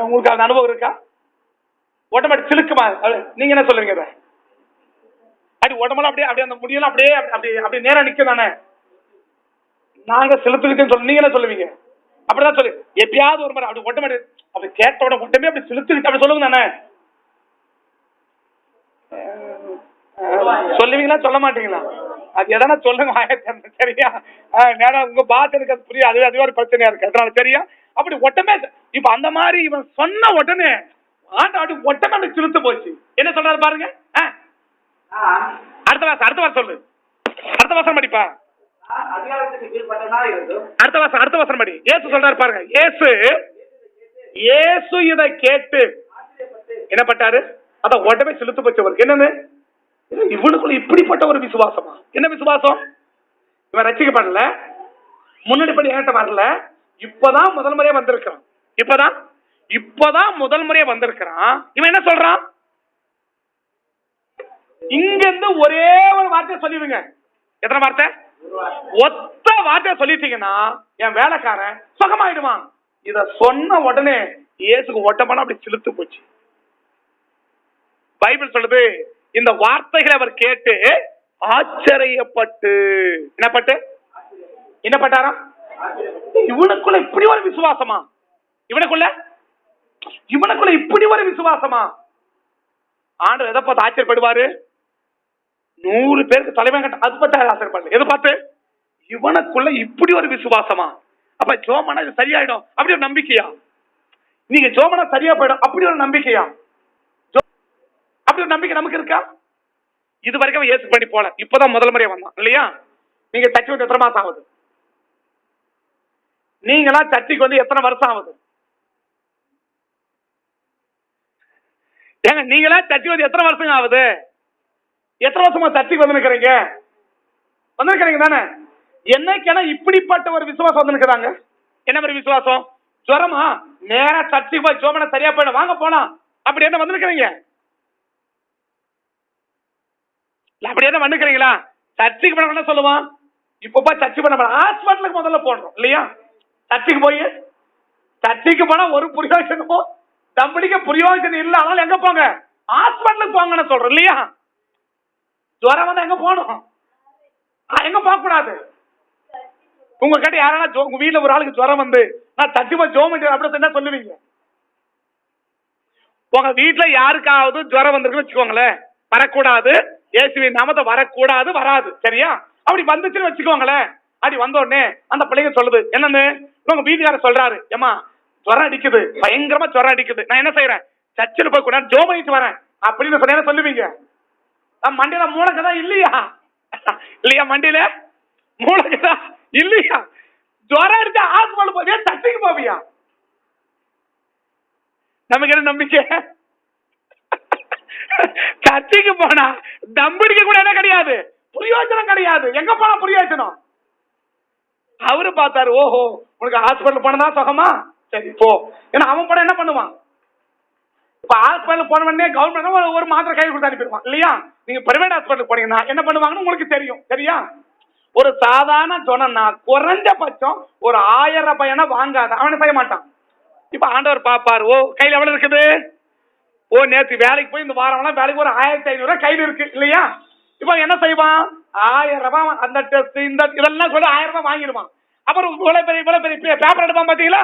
உங்களுக்கு அந்த அனுபவம் இருக்கா? உடம்பு சிலுக்குமா? நீங்க என்ன சொல்லுவீங்க? அப்படி உடம்பெல்லாம் அப்படியே அந்த முடியெல்லாம் அப்படியே நேரா நிக்க தானே. நாங்க சிலுத்துக்கிட்டேன்னு சொல்லி நீங்க என்ன சொல்லுவீங்க? அப்படிதான் சொல்லு. எப்பயாவது ஒரு மாதிரி அப்படி உடம்பு அப்படி கேட்ட உடனே உடம்பே அப்படி சிலுத்துக்கிட்டு அப்படி சொல்லுங்க தானே. சொல்லுவீங்களா சொல்ல மாட்டீங்களா? அது எதனா சொல்லுங்க. சரியா? உங்க பாசனுக்கு அது புரியாது. அதுவே ஒரு பிரச்சனையா இருக்கு. அதனால சரியா? அப்படி ஒட்டமே இப்ப அந்த மாதிரி இவன் சொன்ன உடனே ஒட்டமே சிலுத்து போச்சு. என்ன சொல்றாரு பாருங்க. அடுத்த வாசம் சொல்லு. அடுத்த வாசம் படிப்பா. அடுத்த வாசம் படி. ஏசு சொல்றாரு பாருங்க. ஏசு இதை கேட்டு என்ன பட்டாரு? அதான் உடனே செலுத்து போச்சவருக்கு என்னன்னு, இவனுக்குள்ள இப்படிப்பட்ட ஒரு விசுவாசமா? என்ன விசுவாசம்? இவன் ரட்சிக்கப்படல, முன்னாடி படி ஏன்ட்ட வரல, இப்பதான் முதல் முறையா வந்திருக்கான். இப்பதான் முதல் முறையா வந்திருக்கிறான். இவன் என்ன சொல்றான்? இங்க இருந்து ஒரே ஒரு வார்த்தையை சொல்லிடுங்க. எத்தனை வார்த்தை? ஒத்த வார்த்தையை சொல்லிட்டீங்கன்னா என் வேலைக்காரன் சுகமாயிடுவான். இத சொன்ன உடனே இயேசுக்கு ஒட்டமான அப்படி சிலுத்து போச்சு. பைபிள் சொல்லுது, இந்த வார்த்தைகளை அவர் கேட்டு ஆச்சரியப்பட்டு என்ன பட்டாராம்? இவனுக்குள்ள இப்படி ஒரு விசுவாசமா? இவனுக்குள்ள இப்படி ஒரு விசுவாசமா? ஆண்டவர் எதை பார்த்து ஆச்சரியப்படுவாரு? 100 பேருக்கு தலைவன் கட்ட, அது பார்த்து ஆச்சரியப்படல. எதை பார்த்து? இவனுக்குள்ள இப்படி ஒரு விசுவாசமா? அப்ப ஜோமனா இது சரியாயிடும் அப்படி ஒரு நம்பிக்கையா? நீங்க ஜோமனா சரியா போயிடும் அப்படி ஒரு நம்பிக்கையா? அப்படி ஒரு நம்பிக்கை நமக்கு இருக்கா? இது வரைக்கும் இயேசு பண்ணி போல, இப்பதான் முதல் முறையா வந்தான் இல்லையா? நீங்க சர்ச்சை வந்து எத்தனை மாசம் ஆகுது? நீங்களா சர்ச்சைக்கு வந்து எத்தனை வருஷம் ஆகுது? ஏங்க நீங்களா சர்ச்சைக்கு வந்து எத்தனை வருஷம் ஆகுது? எத்தனை வருஷமா சர்ச்சைக்கு வந்திருக்கிறீங்க தானே? என்னைக்கான இப்படிப்பட்ட ஒரு விசுவாசம் வந்திருக்கிறாங்க? என்ன மாதிரி விசுவாசம்? ஜுரமா நேரா சர்ச்சைக்கு போய் ஜோமனை சரியா போயிடும் வாங்க போனா அப்படி என்ன வந்திருக்கிறீங்க? அப்படி என்ன வந்துக்கிறீங்களா? சர்ச்சைக்கு போன என்ன சொல்லுவான்? இப்ப சர்ச்சை பண்ண ஹாஸ்பிட்டலுக்கு முதல்ல போடுறோம் இல்லையா? சர்ச்சைக்கு போனா ஒரு பிரயோஜனமும் தம்படிக்க பிரயோஜனம் இல்ல. அதனால எங்க போங்க? ஹாஸ்பிட்டலுக்கு போங்கன்னு சொல்றோம் இல்லையா? ஜுரம் வந்து எங்க போகணும்? எங்க போக கூடாது? உங்க கிட்ட யாராவது உங்க வீட்டுல ஒரு ஆளுக்கு ஜுரம் வந்து நான் சத்தியமா ஜோம் அப்படி என்ன சொல்லுவீங்க? உங்க வீட்டுல யாருக்காவது ஜுரம் வந்திருக்குன்னு வச்சுக்கோங்களேன், வரக்கூடாது, இயேசுவின் நாமத்தை வரக்கூடாது, வராது, சரியா? அப்படி வந்துச்சுன்னு வச்சுக்கோங்களேன். அப்படி வந்த உடனே அந்த பிள்ளைங்க சொல்லுது என்னன்னு, உங்க வீட்டுக்காரர் சொல்றாரு, ஏமா ஜுரம் அடிக்குது, பயங்கரமா ஜுரம் அடிக்குது, நான் என்ன செய்யறேன்? சர்ச்சில் போய் கூட ஜோம் பண்ணிட்டு வரேன் அப்படின்னு சொன்ன சொல்லுவீங்க? மண்டியில மூளைக்கதா இல்லையா? மண்டியில மூளைக்கதா இல்லையா? ஜுரம் அடிச்சா ஹாஸ்பிட்டல் போவியா? சர்ச்சைக்கு போவியா? நமக்கு என்ன நம்பிக்கை? சர்ச்சைக்கு போனா தம்படிக்க கூட என்ன கிடையாது, பிரயோஜனம் கிடையாது. எங்க போனா பிரயோஜனம்? அவரு பார்த்தாரு, ஓஹோ உனக்கு ஹாஸ்பிட்டல் போனதா சுகமா, சரி போ. ஏன்னா அவன் போன என்ன பண்ணுவான்? இப்ப ஹாஸ்பிட்டல் போன உடனே கவர்மெண்ட் ஒரு மாத்திரை கை கொடுத்து அனுப்பிடுவான் இல்லையா? நீங்க பிரைவேட் ஹாஸ்பிட்டல் போனீங்கன்னா என்ன பண்ணுவாங்கன்னு உங்களுக்கு தெரியும், சரியா? ஒரு சாதாரண சொன்னா குறைஞ்சபட்சம் ஒரு 1000 ரூபாய் வாங்காத அவனை செய்ய மாட்டான். இப்ப ஆண்டவர் பாப்பாரு, ஓ கையில எவ்வளவு இருக்குது? ஓ நேற்று வேலைக்கு போய் இந்த வாரம் வேலைக்கு ஒரு 1500 ரூபாய் கையில் இருக்கு இல்லையா? இப்ப என்ன செய்வான்? 1000 ரூபாய் அந்த டெஸ்ட் இந்த இதெல்லாம் சொல்லி 1000 ரூபாய் வாங்கிடுவான். அப்புறம் இவ்வளவு பெரிய பேப்பர் எடுப்பான் பாத்தீங்களா?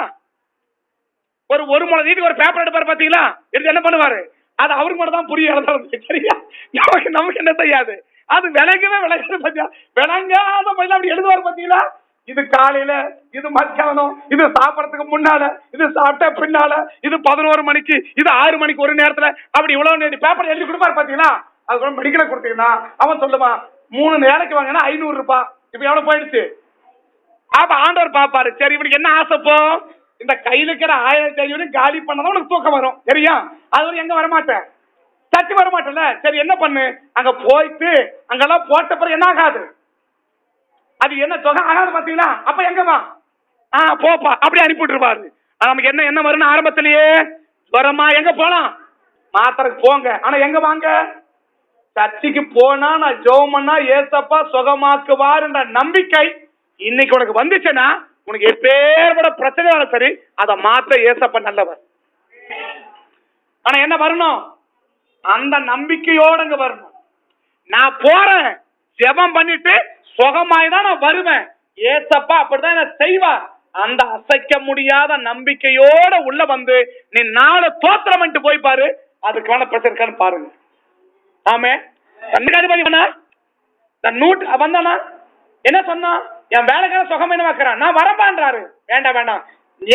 ஒரு முறை வீட்டுக்கு ஒரு பேப்பர் எடுப்பாரு பாத்தீங்களா? எடுத்து என்ன பண்ணுவாரு? அது அவருக்கு மட்டும் தான் புரியும், சரியா? நமக்கு என்ன செய்யாது, அது விளங்காத பையில அப்படி எழுதுவாரு பாத்தீங்களா? இது காலையில, இது மத்தியானம், இது சாப்பிடறதுக்கு முன்னால, இது சாப்பிட்ட பின்னால, இது 11 மணிக்கு, இது 6 மணிக்கு ஒரு நேரத்துல, அப்படி இவ்வளவு பேப்பர் எழுதி கொடுப்பாரு பாத்தீங்களா? அது மெடிக்கல கொடுத்தீங்கன்னா அவன் சொல்லுவான் 3 நேரத்துக்கு வாங்கினா 500 ரூபாய். இப்ப எவ்வளவு போயிடுச்சு? அப்ப ஆண்டவர் பாப்பாரு, சரி இவனுக்கு என்ன ஆசைப்போ, இந்த கையில இருக்கிற 1500 காலி பண்ணதான் உனக்கு தூக்கம் வரும், சரியா? அது எங்க வரமாட்டேன், சர்ச்சை வரமாட்டேன்ல, சரி என்ன பண்ணு, அங்க போயிட்டு அங்கெல்லாம் போட்ட பிறகு என்ன ஆகாது, அது என்ன தொகை ஆகாது பாத்தீங்களா? அப்ப எங்க வா, போப்பா அப்படி அனுப்பிட்டுருப்பாரு. நமக்கு என்ன வரும்னு ஆரம்பத்திலேயே வரமா, எங்க போலாம்? மாத்திரைக்கு போங்க. ஆனா எங்க வாங்க? சர்ச்சைக்கு போனா நான் ஜெபம் பண்ணா ஏசப்பா சுகமாக்குவார் என்ற நம்பிக்கை இன்னைக்கு உனக்கு வந்துச்சுன்னா, உனக்கு எப்பேற்பட்ட பிரச்சனை சரி அதை மாத்த ஏசப்பா நல்லவர். ஆனா என்ன வரணும்? அந்த நம்பிக்கையோட அங்க வரணும். நான் போறேன் ஜெபம் பண்ணிட்டு சுகமாய்தான் நான் வருவேன், ஏசப்பா அப்படிதான் என்ன செய்வார். அந்த அசைக்க முடியாத நம்பிக்கையோட உள்ள வந்து நீ 4 தோத்திரம் பண்ணிட்டு போய் பாரு, அதுக்கான பிரச்சனை இருக்கான்னு பாருங்க. ஆமே கண்ணுக்காதிபதி வந்தானா என்ன சொன்னா, என் வேலைக்கார சுகம் என்ன வாக்குறான், நான் வரப்பான்றாரு. வேண்டாம்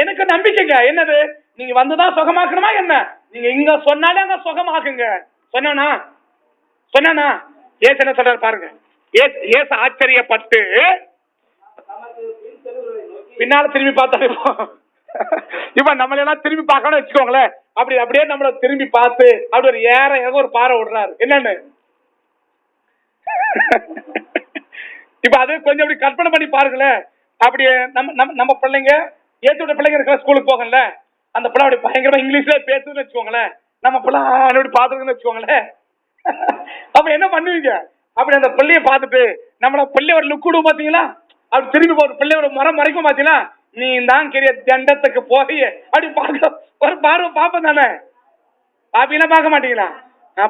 எனக்கு நம்பிக்கைங்க. என்னது, நீங்க வந்துதான் சுகமாக்கணுமா என்ன? நீங்க இங்க சொன்னாலே அங்க சுகமாக்குங்க. சொன்னா ஏசு என்ன சொல்றாரு பாருங்க. ஏசு ஆச்சரியப்பட்டு பின்னால திரும்பி பார்த்தாரு, இப்ப நம்மள எல்லாம் திரும்பி பார்க்கணும்னு வச்சுக்கோங்களேன். அப்படியே நம்மள திரும்பி பார்த்து அப்படி ஒரு ஒரு பாறை விடுறாரு. என்னன்னு இப்ப அது கொஞ்சம் அப்படி கற்பனை பண்ணி பாருங்களேன். அப்படி நம்ம பிள்ளைங்க ஏத்தோட பிள்ளைங்க இருக்கிற ஸ்கூலுக்கு போகல, அந்த பிள்ளை அப்படி பயங்கரமா இங்கிலீஷ்ல பேசுதுன்னு வச்சுக்கோங்களேன். நம்ம பிள்ளை அப்படி பாத்துருக்குன்னு வச்சுக்கோங்களேன். அப்ப என்ன பண்ணுவீங்க? அப்படி அந்த பிள்ளைய பார்த்துட்டு நம்மள பிள்ளை ஒரு லுக் விடும் பாத்தீங்களா, அப்படி திரும்பி ஒரு பிள்ளையோட முறம் மறைக்கும் பாத்தீங்களா, நீ தான் கிரிய தண்டத்துக்கு போய் அப்படி பார்க்க ஒரு பார்வை பார்ப்பேன் தானே. பாப்பீங்களா பார்க்க மாட்டீங்களா?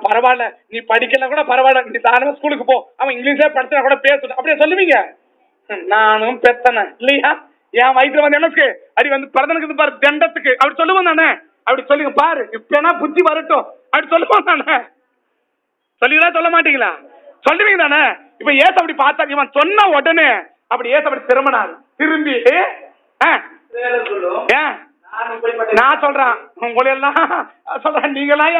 பரவாயில்ல, நீ படிக்கல கூட பரவாயில்ல, நீ தாராளமா ஸ்கூலுக்கு போ, அவன் இங்கிலீஷ்ல படிச்சா கூட பேசணும், அப்படியே சொல்லுவீங்க. நானும் பெத்தன இல்லையா, என் வயிற்றுல வந்து எனக்கு அப்படி வந்து பிறந்தனுக்கு பாரு தண்டத்துக்கு அப்படி சொல்லுவோம் தானே. அப்படி சொல்லுங்க பாரு, இப்ப புத்தி வரட்டும் அப்படி சொல்லுவோம் தானே. சொல்லுங்களா சொல்ல மாட்டீங்களா? சொல்லுவீங்க தானே. இப்ப ஏச அப்படி பார்த்தா இவன் சொன்ன உடனே அப்படி ஏச அப்படி திரும்பினாரு. திரும்பி நான் சொல்றேன் உங்களெல்லாம் சொல்றேன், நீங்களாம்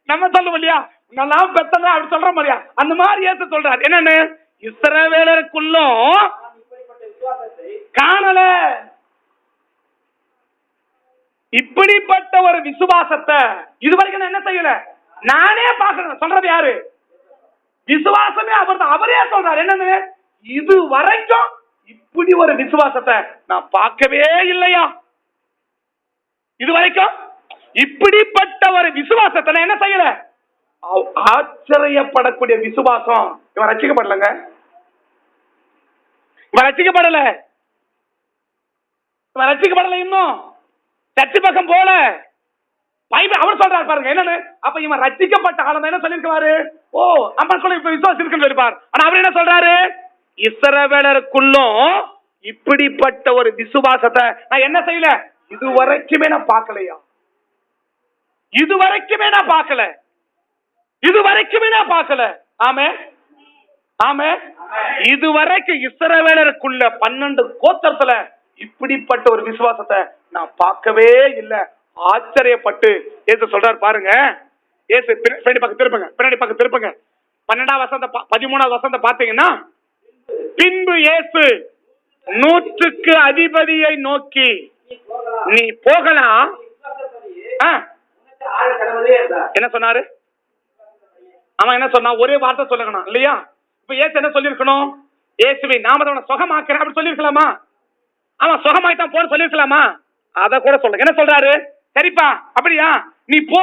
நம்ம சொல்லுவோம் இல்லையா, நல்லா பெத்தன அப்படி சொல்ற மாதிரியா, அந்த மாதிரி ஏச சொல்றாரு. என்னன்னு, இஸ்ரவேலருக்குள்ளும் காணல இப்படிப்பட்ட ஒரு விசுவாசத்தை இதுவரைக்கும் நான் என்ன செய்யல, நானே பார்க்கணும். சொல்றது யாரு? விசுவாசமே அவர் தான். அவரே சொல்றாரு. என்னன்னு, இது வரைக்கும் இப்படி ஒரு விசுவாசத்தை நான் பார்க்கவே இல்லையா. இது வரைக்கும் இப்படிப்பட்ட ஒரு விசுவாசத்தை நான் என்ன செய்யல. ஆச்சரியப்படக்கூடிய விசுவாசம். இவன் ரட்சிக்கப்படலங்க, இவன் ரட்சிக்கப்படல, இவன் ரட்சிக்கப்படல, இன்னும் சர்ச்சு பக்கம் போல. பைபிள் அவர் சொல்றாரு பாருங்க. என்னன்னு, அப்ப இவன் ரட்சிக்கப்பட்ட ஆளம் என்ன சொல்லிருக்காரு? ஓ அம்மனுக்குள்ள இப்ப விசுவாசம் இருக்குன்னு சொல்லிருப்பார். ஆனா அவர் என்ன சொல்றாரு? இஸ்ரவேலருக்குள்ளும் இப்படிப்பட்ட ஒரு விசுவாசத்தை நான் என்ன செய்யல, இதுவரைக்குமே நான் பார்க்கலையா, இதுவரைக்குமே நான் பார்க்கல, இதுவரைக்குமே நான் பார்க்கல. ஆமே ஆமே. இதுவரைக்கும் இஸ்ரவேலருக்குள்ள 12 கோத்திரத்துல இப்படிப்பட்ட ஒரு விசுவாசத்தை நான் பார்க்கவே இல்லை. ஆச்சரியப்பட்டு ஏசு சொல்றாரு பாருங்க. ஏசு பின்னாடி பக்கம் திருப்புங்க, பின்னாடி பக்கம் திருப்புங்க. 12ஆம் வசனத்தை 13ஆவது வசனத்தை பார்த்தீங்கன்னா, பின்பு இயேசு 100க்கு அதிபதியை நோக்கி, நீ போகலாம். என்ன சொன்னாரு? அவன் என்ன சொன்னா? ஒரே வார்த்தை சொல்லணும் இல்லையா? இப்ப ஏசு என்ன சொல்லிருக்கணும்? இயேசுவை நாம சுகமாக்குறேன் அப்படி சொல்லிருக்கலாமா? அவன் சுகமாயிட்டான் போன்னு சொல்லிருக்கலாமா? அத கூட சொல்லுங்க. என்ன சொல்றாரு? சரிப்பா அப்படியா, நீ போ,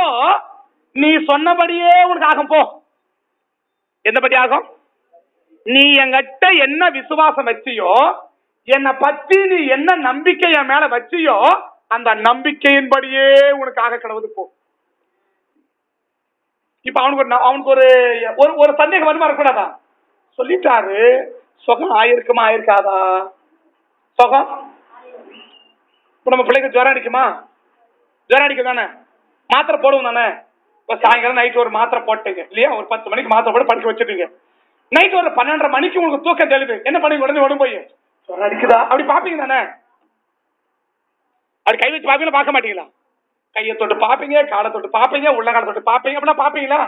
நீ சொன்னபடியே உனக்கு ஆகும். போ. என்னபடி ஆகும்? நீ என்கிட்ட என்ன விசுவாசம் வச்சியோ, என்னை பத்தி நீ என்ன நம்பிக்கை என் மேல வச்சியோ, அந்த நம்பிக்கையின்படியே உனக்கு ஆக கிடவுது. போ. இப்ப அவனுக்கு ஒரு சந்தேகம் வருமா இருக்கக்கூடாதா? சொல்லிட்டாரு, சுகம் ஆயிருக்குமா ஆயிருக்காதா? சுகம் இப்ப நம்ம பிள்ளைக்கு ஜுரம் அடிக்குமா? ஜுரம் அடிக்கும் தானே, மாத்திரை போடுவோம் தானே. இப்ப சாயங்காலம் நைட்டு ஒரு மாத்திரை போட்டீங்க இல்லையா, ஒரு 10 மணிக்கு மாத்திரை போட்டு படுக்க வச்சுட்டீங்க. நைட்டு ஒரு 12:30 மணிக்கு உங்களுக்கு தூக்கம் தெளிவு. என்ன பண்ணி உடனே உடம்பு போய் ஜுரம் அடிக்குதா அப்படி பாப்பீங்க தானே. அப்படி கை வச்சு பாப்பீங்களா பார்க்க மாட்டீங்களா? கையை தொட்டு பாப்பீங்க, காலை தொட்டு பாப்பீங்க, உள்ளங்கால தொட்டு பாப்பீங்க. அப்படின்னா பாப்பீங்களா?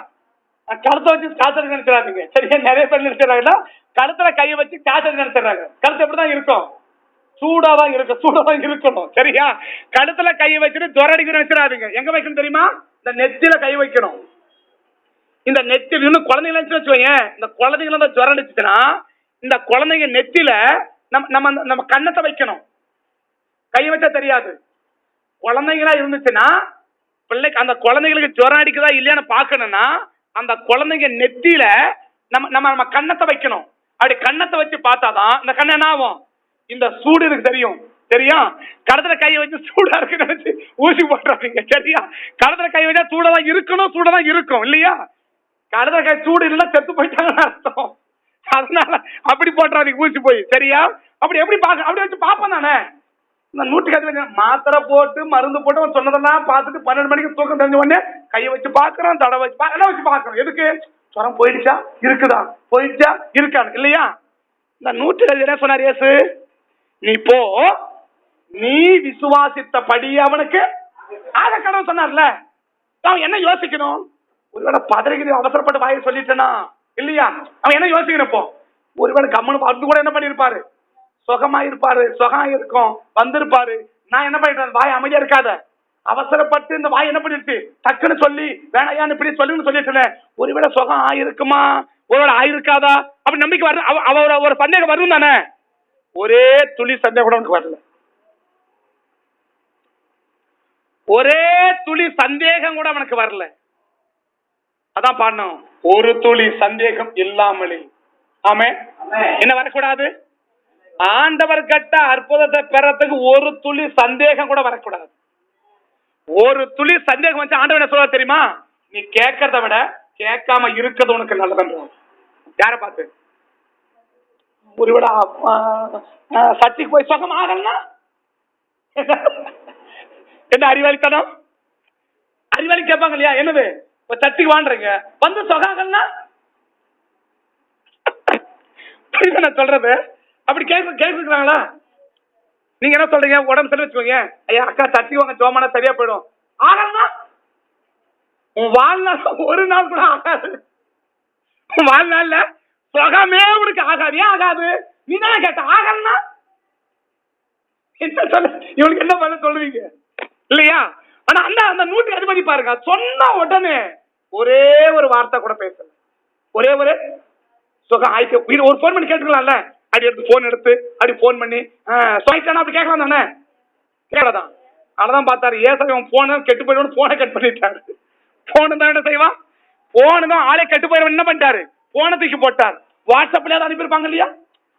கழுத்தை வச்சு காய்ச்சல் நினைச்சிடாதீங்க சரியா. நிறைய பேர் நினைச்சிடறாங்கன்னா கழுத்துல கையை வச்சு காய்ச்சல் நினைச்சிடறாங்க. கழுத்து எப்படிதான் இருக்கும்? சூடாதான் இருக்கும், சூடாதான் இருக்கணும் சரியா. கழுத்துல கையை வச்சுட்டு ஜுரம் அடிக்கணும்னு நினைச்சிடாதீங்க. எங்க வைக்கணும் தெரியுமா? இந்த நெத்தியில கை வைக்கணும். இந்த நெத்தில இன்னும் குழந்தைங்க வச்சுக்கோங்க, இந்த குழந்தைங்கள ஜுரம் அடிச்சுச்சுன்னா இந்த குழந்தைங்க நெத்தில நம்ம கண்ணத்தை வைக்கணும். கையை வச்சா தெரியாது. குழந்தைங்களா இருந்துச்சுன்னா பிள்ளைக்கு அந்த குழந்தைங்களுக்கு ஜுரம் அடிக்குதா இல்லையான்னு பாக்கணும்னா அந்த குழந்தைங்க நெத்தியில நம்ம கண்ணத்தை வைக்கணும். அப்படி கண்ணத்தை வச்சு பார்த்தாதான் இந்த கண்ணு என்ன ஆகும்? இந்த சூடு இருக்கு தெரியும் தெரியும். கழுத்துல கையை வச்சு சூடா இருக்கு நினைச்சு ஊசி போட்டுறாதீங்க சரியா. கழுத்துல கை வச்சா சூடாதான் இருக்கணும், சூடாதான் இருக்கும் இல்லையா. கழுத்துல கை சூடு இல்லைன்னா செத்து போயிட்டாங்கன்னு அர்த்தம். அதனால அப்படி போட்டுறாதீங்க ஊசி போய் சரியா. அப்படி எப்படி பாக்க அப்படி வச்சு பார்ப்போம் தானே. இந்த 100க்கு மாத்திரை போட்டு மருந்து போட்டு அவன் சொன்னதெல்லாம் பார்த்துட்டு 12 மணிக்கு தூக்கம் தெரிஞ்ச உடனே கையை வச்சு பாக்குறோம், தடவை வச்சு எல்லாம் வச்சு பாக்குறோம். எதுக்கு? ஜுரம் போயிடுச்சா இருக்குதா, போயிடுச்சா இருக்கான்னு இல்லையா. இந்த 100 என்ன சொன்னார் இயேசு? நீ போ, நீ விசுவாசித்தபடி அவனுக்கு ஆக கடவுள் சொன்னார்ல. அவன் என்ன யோசிக்கணும்? ஒருவேளை பதறிகிற அவசரப்பட்டு வாயை சொல்லிட்டேனா இல்லையா. அவன் என்ன யோசிக்கணும்? இப்போ ஒருவேளை கம்மனு வந்து கூட என்ன பண்ணிருப்பாரு, சுகமாயிருப்பாரு, சுகம் இருக்கும் வந்திருப்பாரு. நான் என்ன பண்ணிட்டேன், வாய் அமைதியா இருக்காத, அவசரப்பட்டு இந்த வாய் என்ன பண்ணிருச்சு, டக்குன்னு சொல்லி வேணையான்னு இப்படி சொல்லுன்னு சொல்லிட்டு, ஒருவேளை சுகம் ஆயிருக்குமா, ஒருவேளை ஆயிருக்காதா அப்படி நம்பிக்கை வரும். அவ ஒரு சந்தேகம் வரும் தானே. ஒரே துளி சந்தேகம் கூட உனக்கு வரல, ஒரே துளி சந்தேகம் கூட அவனுக்கு வரல. அதான் பாடணும், ஒரு துளி சந்தேகம் இல்லாமலே. ஆமே, என்ன வரக்கூடாது, ஆண்டவர் கட்ட அற்புதத்தை பெறத்துக்கு ஒரு துளி சந்தேகம் கூட வரக்கூடாது. ஒரு துளி சந்தேகம் வச்சு ஆண்டவர் என்ன சொல்ல தெரியுமா, நீ கேட்கறத விட கேட்காம இருக்கிறது உனக்கு நல்லதுன்றான். யார பார்த்து, ஒருவிட சர்ச்சைக்கு போய் சுகம் ஆகலன்னா என்ன அறிவாளித்தனம், அறிவாளி கேட்பாங்க இல்லையா, என்னது சர்ச்சைக்கு வாண்டுறீங்க வந்து சுகம் ஆகலன்னா நான் சொல்றது அப்படி கேட்கிறாங்களா? நீங்க என்ன சொல்றீங்க, உடம்பு சரி வச்சுக்கோங்க, ஐயா அக்கா சர்ச்சைக்கு வாங்க ஜோமான சரியா போயிடும். ஆகலன்னா உன் வாழ்நாள் ஒரு நாள் கூட ஆகாது, உன் வாழ்நாள்ல சுகமே உனக்கு ஆகாது. ஏன் ஆகாது, நீ தானே கேட்ட. ஆகலன்னா என்ன சொல்ல, இவனுக்கு என்ன பண்ண சொல்லுவீங்க இல்லையா? ஆனா அந்த நூற்றுக்கு அதிபதி பாருங்க, சொன்ன உடனே ஒரே ஒரு வார்த்தை கூட பேசல, ஒரே ஒரு சுகம் ஆயிட்டு ஒரு போன் பண்ணி கேட்டுக்கலாம்ல, அப்படி எடுத்து போன் எடுத்து அப்படி போன் பண்ணி சொல்லிட்டானா அப்படி கேட்கலாம் தானே, கேட்கலாம். அதனாலதான் பார்த்தாரு ஏன் போன கெட்டு போயிடும், போனை கட் பண்ணிட்டாரு. போனு தான் என்ன செய்வான், போனு தான் ஆளே கெட்டு போயிடும். என்ன பண்ணிட்டாரு, போனை தூக்கி போட்டார். வாட்ஸ்அப்ல அனுப்பியிருப்பாங்க இல்லையா,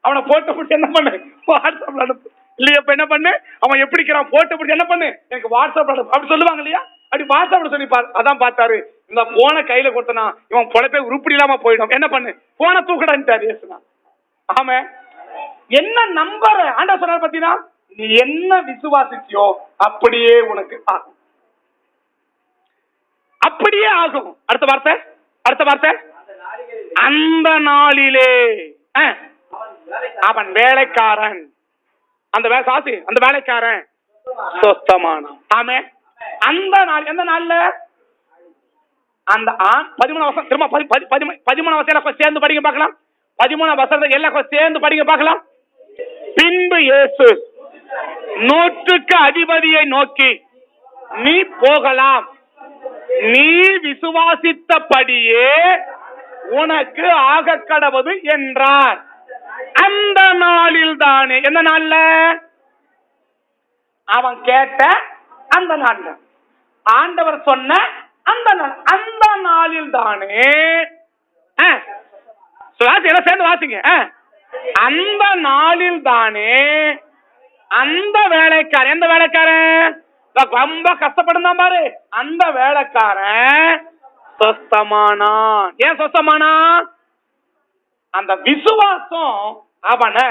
அவனை போட்டோ பிடிச்சி என்ன பண்ணு வாட்ஸ்அப்ல அனுப்பு இல்லையா. இப்ப என்ன பண்ணு, அவன் எப்படி இருக்கிறான் போட்டோ பிடிச்சி என்ன பண்ணு எனக்கு வாட்ஸ்அப்ல அனுப்பு அப்படி சொல்லுவாங்க இல்லையா. அப்படி வாட்ஸ்அப்ல சொல்லி அதான் பார்த்தாரு, இந்த போனை கையில கொடுத்தனா இவன் பொழைப்பே உருப்படி இல்லாம போயிடும், என்ன பண்ணு போனை தூக்கடான்ட்டாரு ஏசுனா. ஆமா, என்ன நம்பர் ஆண்டவர் சொன்னார் பத்தினா, நீ என்ன விசுவாசிச்சியோ அப்படியே உனக்கு ஆகும், அப்படியே ஆகும். அடுத்த வார்த்தை அந்த நாளிலே அவன் வேலைக்காரன், அந்த வேலைக்காரன் சொஸ்தமானான். ஆமே, அந்த நாள் எந்த நாள்ல, அந்த 13 வருஷம் திரும்ப 13 வருஷம் சேர்ந்து படிக்க பார்க்கலாம். 13 வருஷத்தை எல்லாம் சேர்ந்து படிக்க பார்க்கலாம். பின்பு இயேசு 100க்கு அதிபதியை நோக்கி, நீ போகலாம், நீ விசுவாசித்தபடியே உனக்கு ஆக கடவது என்றார். அந்த நாளில் தானே, எந்த நாள்ல அவன் கேட்ட அந்த நாள்ல, ஆண்டவர் சொன்ன அந்த நாளில் தானே, சேர்ந்து வாசிங்க, அந்த நாளில் தானே அந்த வேலைக்காரன், எந்த வேலைக்காரன் ரொம்ப கஷ்டப்படும் பாரு, அந்த வேலைக்காரன் சொஸ்தமானான். ஏன் சொஸ்தமானான், அந்த விசுவாசம் அவனை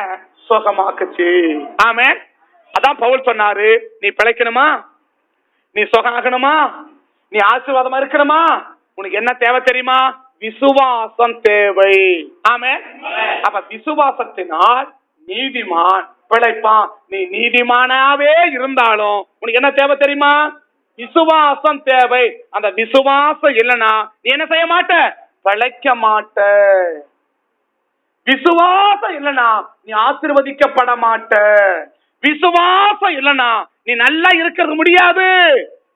சுகமாக்குச்சு. ஆமே, அதான் பவுல் சொன்னாரு, நீ பிழைக்கணுமா, நீ சுகமாகணுமா, நீ ஆசீர்வாதமா இருக்கணுமா, உனக்கு என்ன தேவை தெரியுமா, விசுவாசம் தேவை. ஆமே, அப்ப விசுவாசத்தினால் நீதிமான் பிழைப்பான். நீ நீதிமானாவே இருந்தாலும் உனக்கு என்ன தேவை தெரியுமா, விசுவாசம் தேவை. அந்த விசுவாசம் இல்லைன்னா நீ என்ன செய்ய மாட்ட, பிழைக்க மாட்ட. விசுவாசம் இல்லைன்னா நீ ஆசீர்வதிக்கப்பட மாட்ட. விசுவாசம் இல்லைன்னா நீ நல்லா இருக்கிறது முடியாது.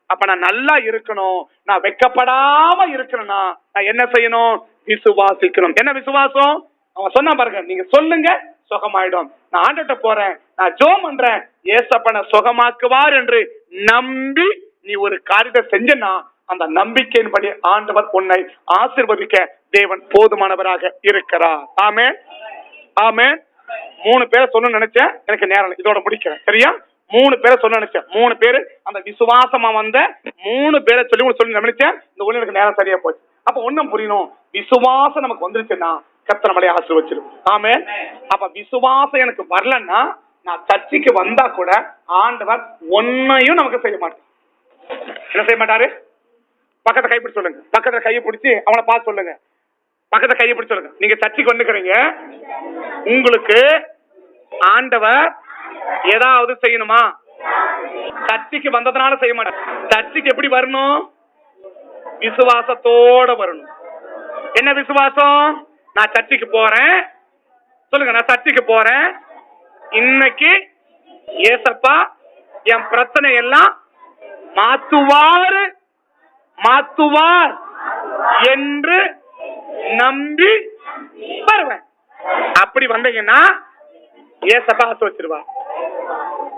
அப்ப நான் நல்லா இருக்கணும், நான் வெட்கப்படாம இருக்கணும்னா நான் என்ன செய்யணும், விசுவாசிக்கணும். என்ன விசுவாசம், அவன் சொன்னா பாருங்க, நீங்க சொல்லுங்க சுகமாயிடும், நான் ஆண்டவர்ட்ட போறேன், நான் ஜெபம் பண்றேன், ஏசப்பனை சுகமாக்குவார் என்று நம்பி நீ ஒரு காரியத்தை செஞ்சனா அந்த நம்பிக்கையின்படி ஆண்டவர் உன்னை ஆசீர்வதிக்க தேவன் போதுமானவராக இருக்கிறார். ஆமென், ஆமென். 3 பேரை சொல்ல நினைச்சேன், எனக்கு நேரம் இதோட முடிக்கிறேன். சரியா, 3 பேரை சொல்ல நினைச்சேன். 3 பேரு அந்த விசுவாசமா வந்த 3 பேரை சொல்லி நினைச்சேன். இந்த ஒண்ணு எனக்கு நேரம் சரியா போச்சு. அப்ப ஒண்ணும் புரியணும், விசுவாசம் நமக்கு வந்துருச்சுன்னா கர்த்தர் நம்மளை ஆசீர்வதிச்சிடும். ஆமென். அப்ப விசுவாசம் எனக்கு வரலன்னா நான் சர்ச்சைக்கு வந்தா கூட ஆண்டவர் ஒன்னையும் நமக்கு செய்ய மாட்டார். என்ன செய்ய மாட்டாரு, பக்கத்தை கைப்பிடி சொல்லுங்க, பக்கத்துல கையை பிடிச்சி அவனை பார்த்து சொல்லுங்க, பக்கத்தை கையை பிடிச்சி சொல்லுங்க, நீங்க சர்ச்சைக்கு வந்துக்கிறீங்க, உங்களுக்கு ஆண்டவர் ஏதாவது செய்யணுமா, சர்ச்சைக்கு வந்ததுனால செய்ய மாட்டார். சர்ச்சைக்கு எப்படி வரணும், விசுவாசத்தோட வரணும். என்ன விசுவாசம், நான் சர்ச்சைக்கு போறேன் சொல்லுங்க, நான் சர்ச்சைக்கு போறேன், இன்னைக்கு ஏசப்பா என் பிரச்சனை எல்லாம் மாத்துவார் என்று நம்பி வருவேன். அப்படி வந்தீங்கன்னா ஏசப்பா ஆசீர்வதிச்சிருவா.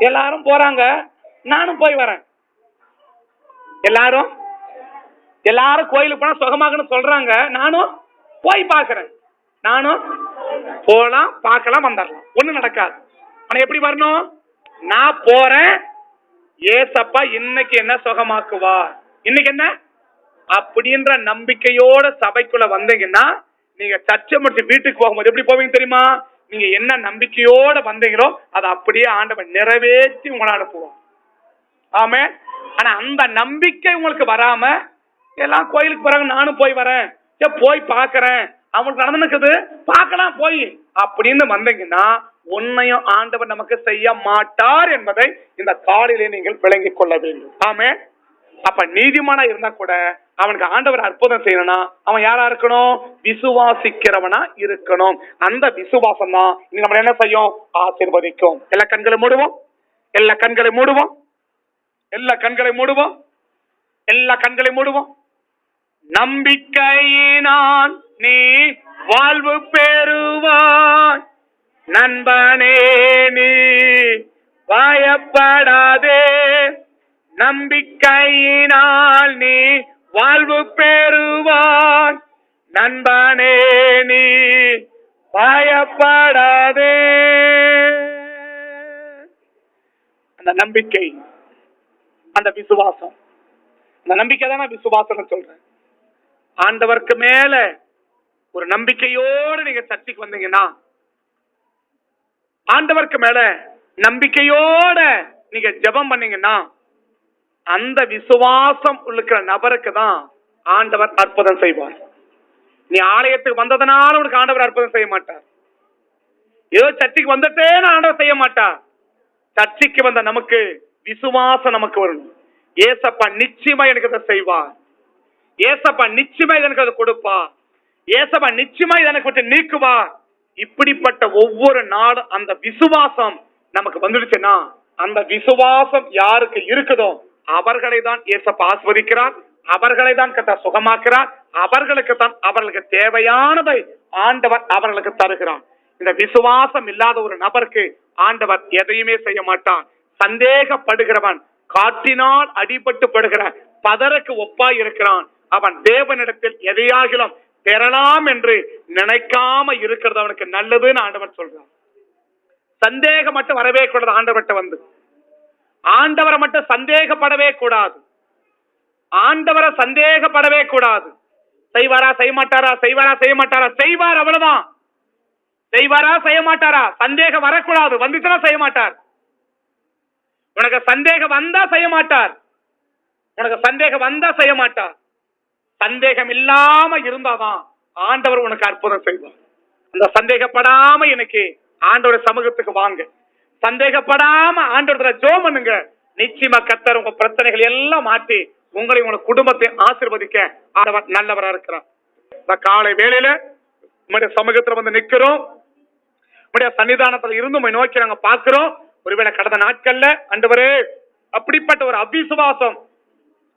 எல்லாரும் போறாங்க, நானும் போய் வரேன். எல்லாரும் கோயிலுக்கு போனா சுகமாகன்னு சொல்றாங்க, நானும் போய் பாக்குறேன். நானும் போலாம், பார்க்கலாம், வந்துடலாம், ஒண்ணு நடக்காது. ஆனா எப்படி வரணும்? நான் போறேன், ஏசப்பா இன்னைக்கு என்ன சுகமாக்குவா, இன்னைக்கு என்ன அப்படின்ற நம்பிக்கையோட சபைக்குள்ள வந்தீங்கன்னா, நீங்க சர்ச்சை முடிச்சு வீட்டுக்கு போகும்போது எப்படி போவீங்க தெரியுமா? நீங்க என்ன நம்பிக்கையோட வந்தீங்களோ அதை அப்படியே ஆண்டவன் நிறைவேற்றி உங்களை அனுப்புவோம். ஆமே. ஆனா அந்த நம்பிக்கை உங்களுக்கு வராம எல்லாம் கோயிலுக்கு போறாங்க, நானும் போய் வரேன், போய் பாக்குறேன், அவங்களுக்கு நடந்துக்குது பார்க்கலாம் போய் அப்படின்னு வந்தீங்கன்னா உன்னையும் ஆண்டவர் நமக்கு செய்ய மாட்டார் என்பதை இந்த காலையிலே நீங்கள் விளங்கிக் கொள்ள வேண்டும். ஆமே. அப்ப நீதிமானா இருந்தா கூட அவனுக்கு ஆண்டவர் அற்புதம் செய்யணும்னா அவன் யாரா இருக்கணும்? விசுவாசிக்கிறவனா இருக்கணும். அந்த விசுவாசம் தான் இன்னைக்கு நம்ம என்ன செய்யும்? ஆசீர்வதிக்கும். எல்லா கண்களை மூடுவோம், எல்லா கண்களை மூடுவோம், எல்லா கண்களை மூடுவோம், எல்லா கண்களை மூடுவோம். நம்பிக்கையினான் நீ வாழ்வு பெறுவாய், நண்பனே நீ பயப்படாதே, நம்பிக்கையினால் நீ வாழ்வு பெறுவாய், நண்பனே நீ பயப்படாதே. அந்த நம்பிக்கை, அந்த விசுவாசம், அந்த நம்பிக்கை தான் நான் விசுவாசம் சொல்றேன். ஆண்டவருக்கு மேல ஒரு நம்பிக்கையோடு நீங்க சர்ச்சைக்கு வந்தீங்கன்னா, ஆண்டவருக்கு மேல நம்பிக்கையோட நீங்க ஜெபம் பண்ணீங்கன்னா, அந்த விசுவாசம் இருக்கிற நபருக்கு தான் ஆண்டவர் அற்புதம் செய்வார். நீ ஆலயத்துக்கு வந்ததனால உனக்கு ஆண்டவர் அற்புதம் செய்ய மாட்டார். ஏதோ சர்ச்சைக்கு வந்துட்டேன்னு ஆண்டவர் செய்ய மாட்டார். சர்ச்சைக்கு வந்த நமக்கு விசுவாசம் நமக்கு வரணும். ஏசப்பா நிச்சயமா எனக்கு அதை செய்வார், ஏசப்பா நிச்சயமா எனக்கு அதை கொடுப்பா, ஏசப்பா நிச்சயமா எனக்கு விட்டு நீக்குவா. இப்படிப்பட்ட ஒவ்வொரு நாளும் அந்த விசுவாசம் நமக்கு வந்துடுச்சுன்னா, அந்த விசுவாசம் யாருக்கு இருக்குதோ அவர்களை தான் ஏசப்பா ஆசீர்வதிக்கிறார், அவர்களை தான் கர்த்தர் சுகமாக்குறார், அவர்களுக்கு தான் அவர்களுக்கு தேவையானதை ஆண்டவர் அவர்களுக்கு தருகிறார். இந்த விசுவாசம் இல்லாத ஒரு நபருக்கு ஆண்டவர் எதையுமே செய்ய மாட்டான். சந்தேகப்படுகிறவன் காற்றினால் அடிபட்டு படுகிற பதருக்கு ஒப்பாய் இருக்கிறான். அவன் தேவனிடத்தில் எதையாகிலும் பெறலாம் என்று நினைக்காம இருக்கிறது அவனுக்கு நல்லதுன்னு ஆண்டவர் சொல்றான். சந்தேகம் மட்டும் வரவே கூடாது. ஆண்டவர்கிட்ட வந்து ஆண்டவரை மட்டும் சந்தேகப்படவே கூடாது. ஆண்டவரை சந்தேகப்படவே கூடாது. செய்வாரா செய்ய மாட்டாரா, செய்வாரா செய்ய மாட்டாரா, செய்வார், அவ்வளவுதான். செய்வாரா செய்ய மாட்டாரா, சந்தேகம் வரக்கூடாது. வந்துச்சுன்னா செய்ய மாட்டார். உனக்கு சந்தேகம் வந்தா செய்ய மாட்டார், உனக்கு சந்தேகம் வந்தா செய்ய மாட்டார். சந்தேகம் இல்லாம இருந்தாதான் ஆண்டவர் உனக்கு அற்புதம் செய்வார். அந்த சந்தேகப்படாம இன்னைக்கு ஆண்டவர் சமூகத்துக்கு வாங்க, சந்தேகப்படாம ஆண்டவர் ஜெபம் பண்ணுங்க. நிச்சயமா கர்த்தர் உங்க பிரச்சனைகள் எல்லாம் மாற்றி உங்களை உங்க குடும்பத்தை ஆசீர்வதிக்க ஆண்டவர் நல்லவரா இருக்கிறார். இந்த காலை வேளையில உங்களுடைய சமூகத்துல வந்து நிக்கிறோம், உங்களுடைய சன்னிதானத்துல இருந்து உங்களை நோக்கி நாங்க பாக்குறோம். ஒருவேளை கடந்த நாட்கள்ல ஆண்டவரே அப்படிப்பட்ட ஒரு அவிசுவாசம்,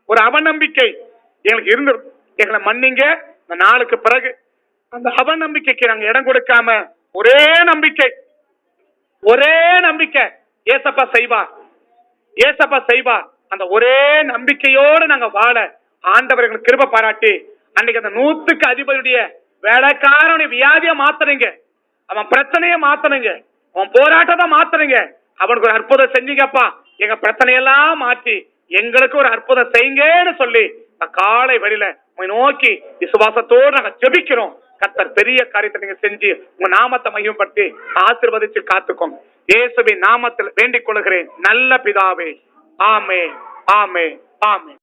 ஒரு அவநம்பிக்கை எங்களுக்கு இருந்து, எங்களை மன்னிங்க. இந்த நாளுக்கு பிறகு அந்த அவநம்பிக்கைக்கு நாங்க இடம் கொடுக்காம ஒரே நம்பிக்கை, ஒரே நம்பிக்கை, ஏசப்பா செய்வார், ஏசப்பா செய்வார். அந்த ஒரே நம்பிக்கையோடு நாங்க வாழ ஆண்டவர் எங்களுக்கு கிருபை பாராட்டி, அன்னைக்கு அந்த 100க்கு அதிபதியுடைய வேலைக்காரனுடைய வியாதியை மாத்துறீங்க, அவன் பிரச்சனையை மாத்துறீங்க, அவன் போராட்டத்தை மாத்துறீங்க, அவனுக்கு ஒரு அற்புதம் செஞ்சீங்கப்பா, எங்க பிரச்சனையெல்லாம் மாற்றி எங்களுக்கு ஒரு அற்புதம் செய்யுங்கன்னு சொல்லி காலை வெளியில உங்களை நோக்கி விசுவாசத்தோடு நாங்க ஜெபிக்கிறோம். கர்த்தர் பெரிய காரியத்தை நீங்க செஞ்சு உங்க நாமத்தை மையப்படுத்தி ஆசீர்வதிச்சு காத்துக்கோங்க. இயேசுவின் நாமத்தில் வேண்டிக் கொள்கிறேன் நல்ல பிதாவே. ஆமென், ஆமென், ஆமென்.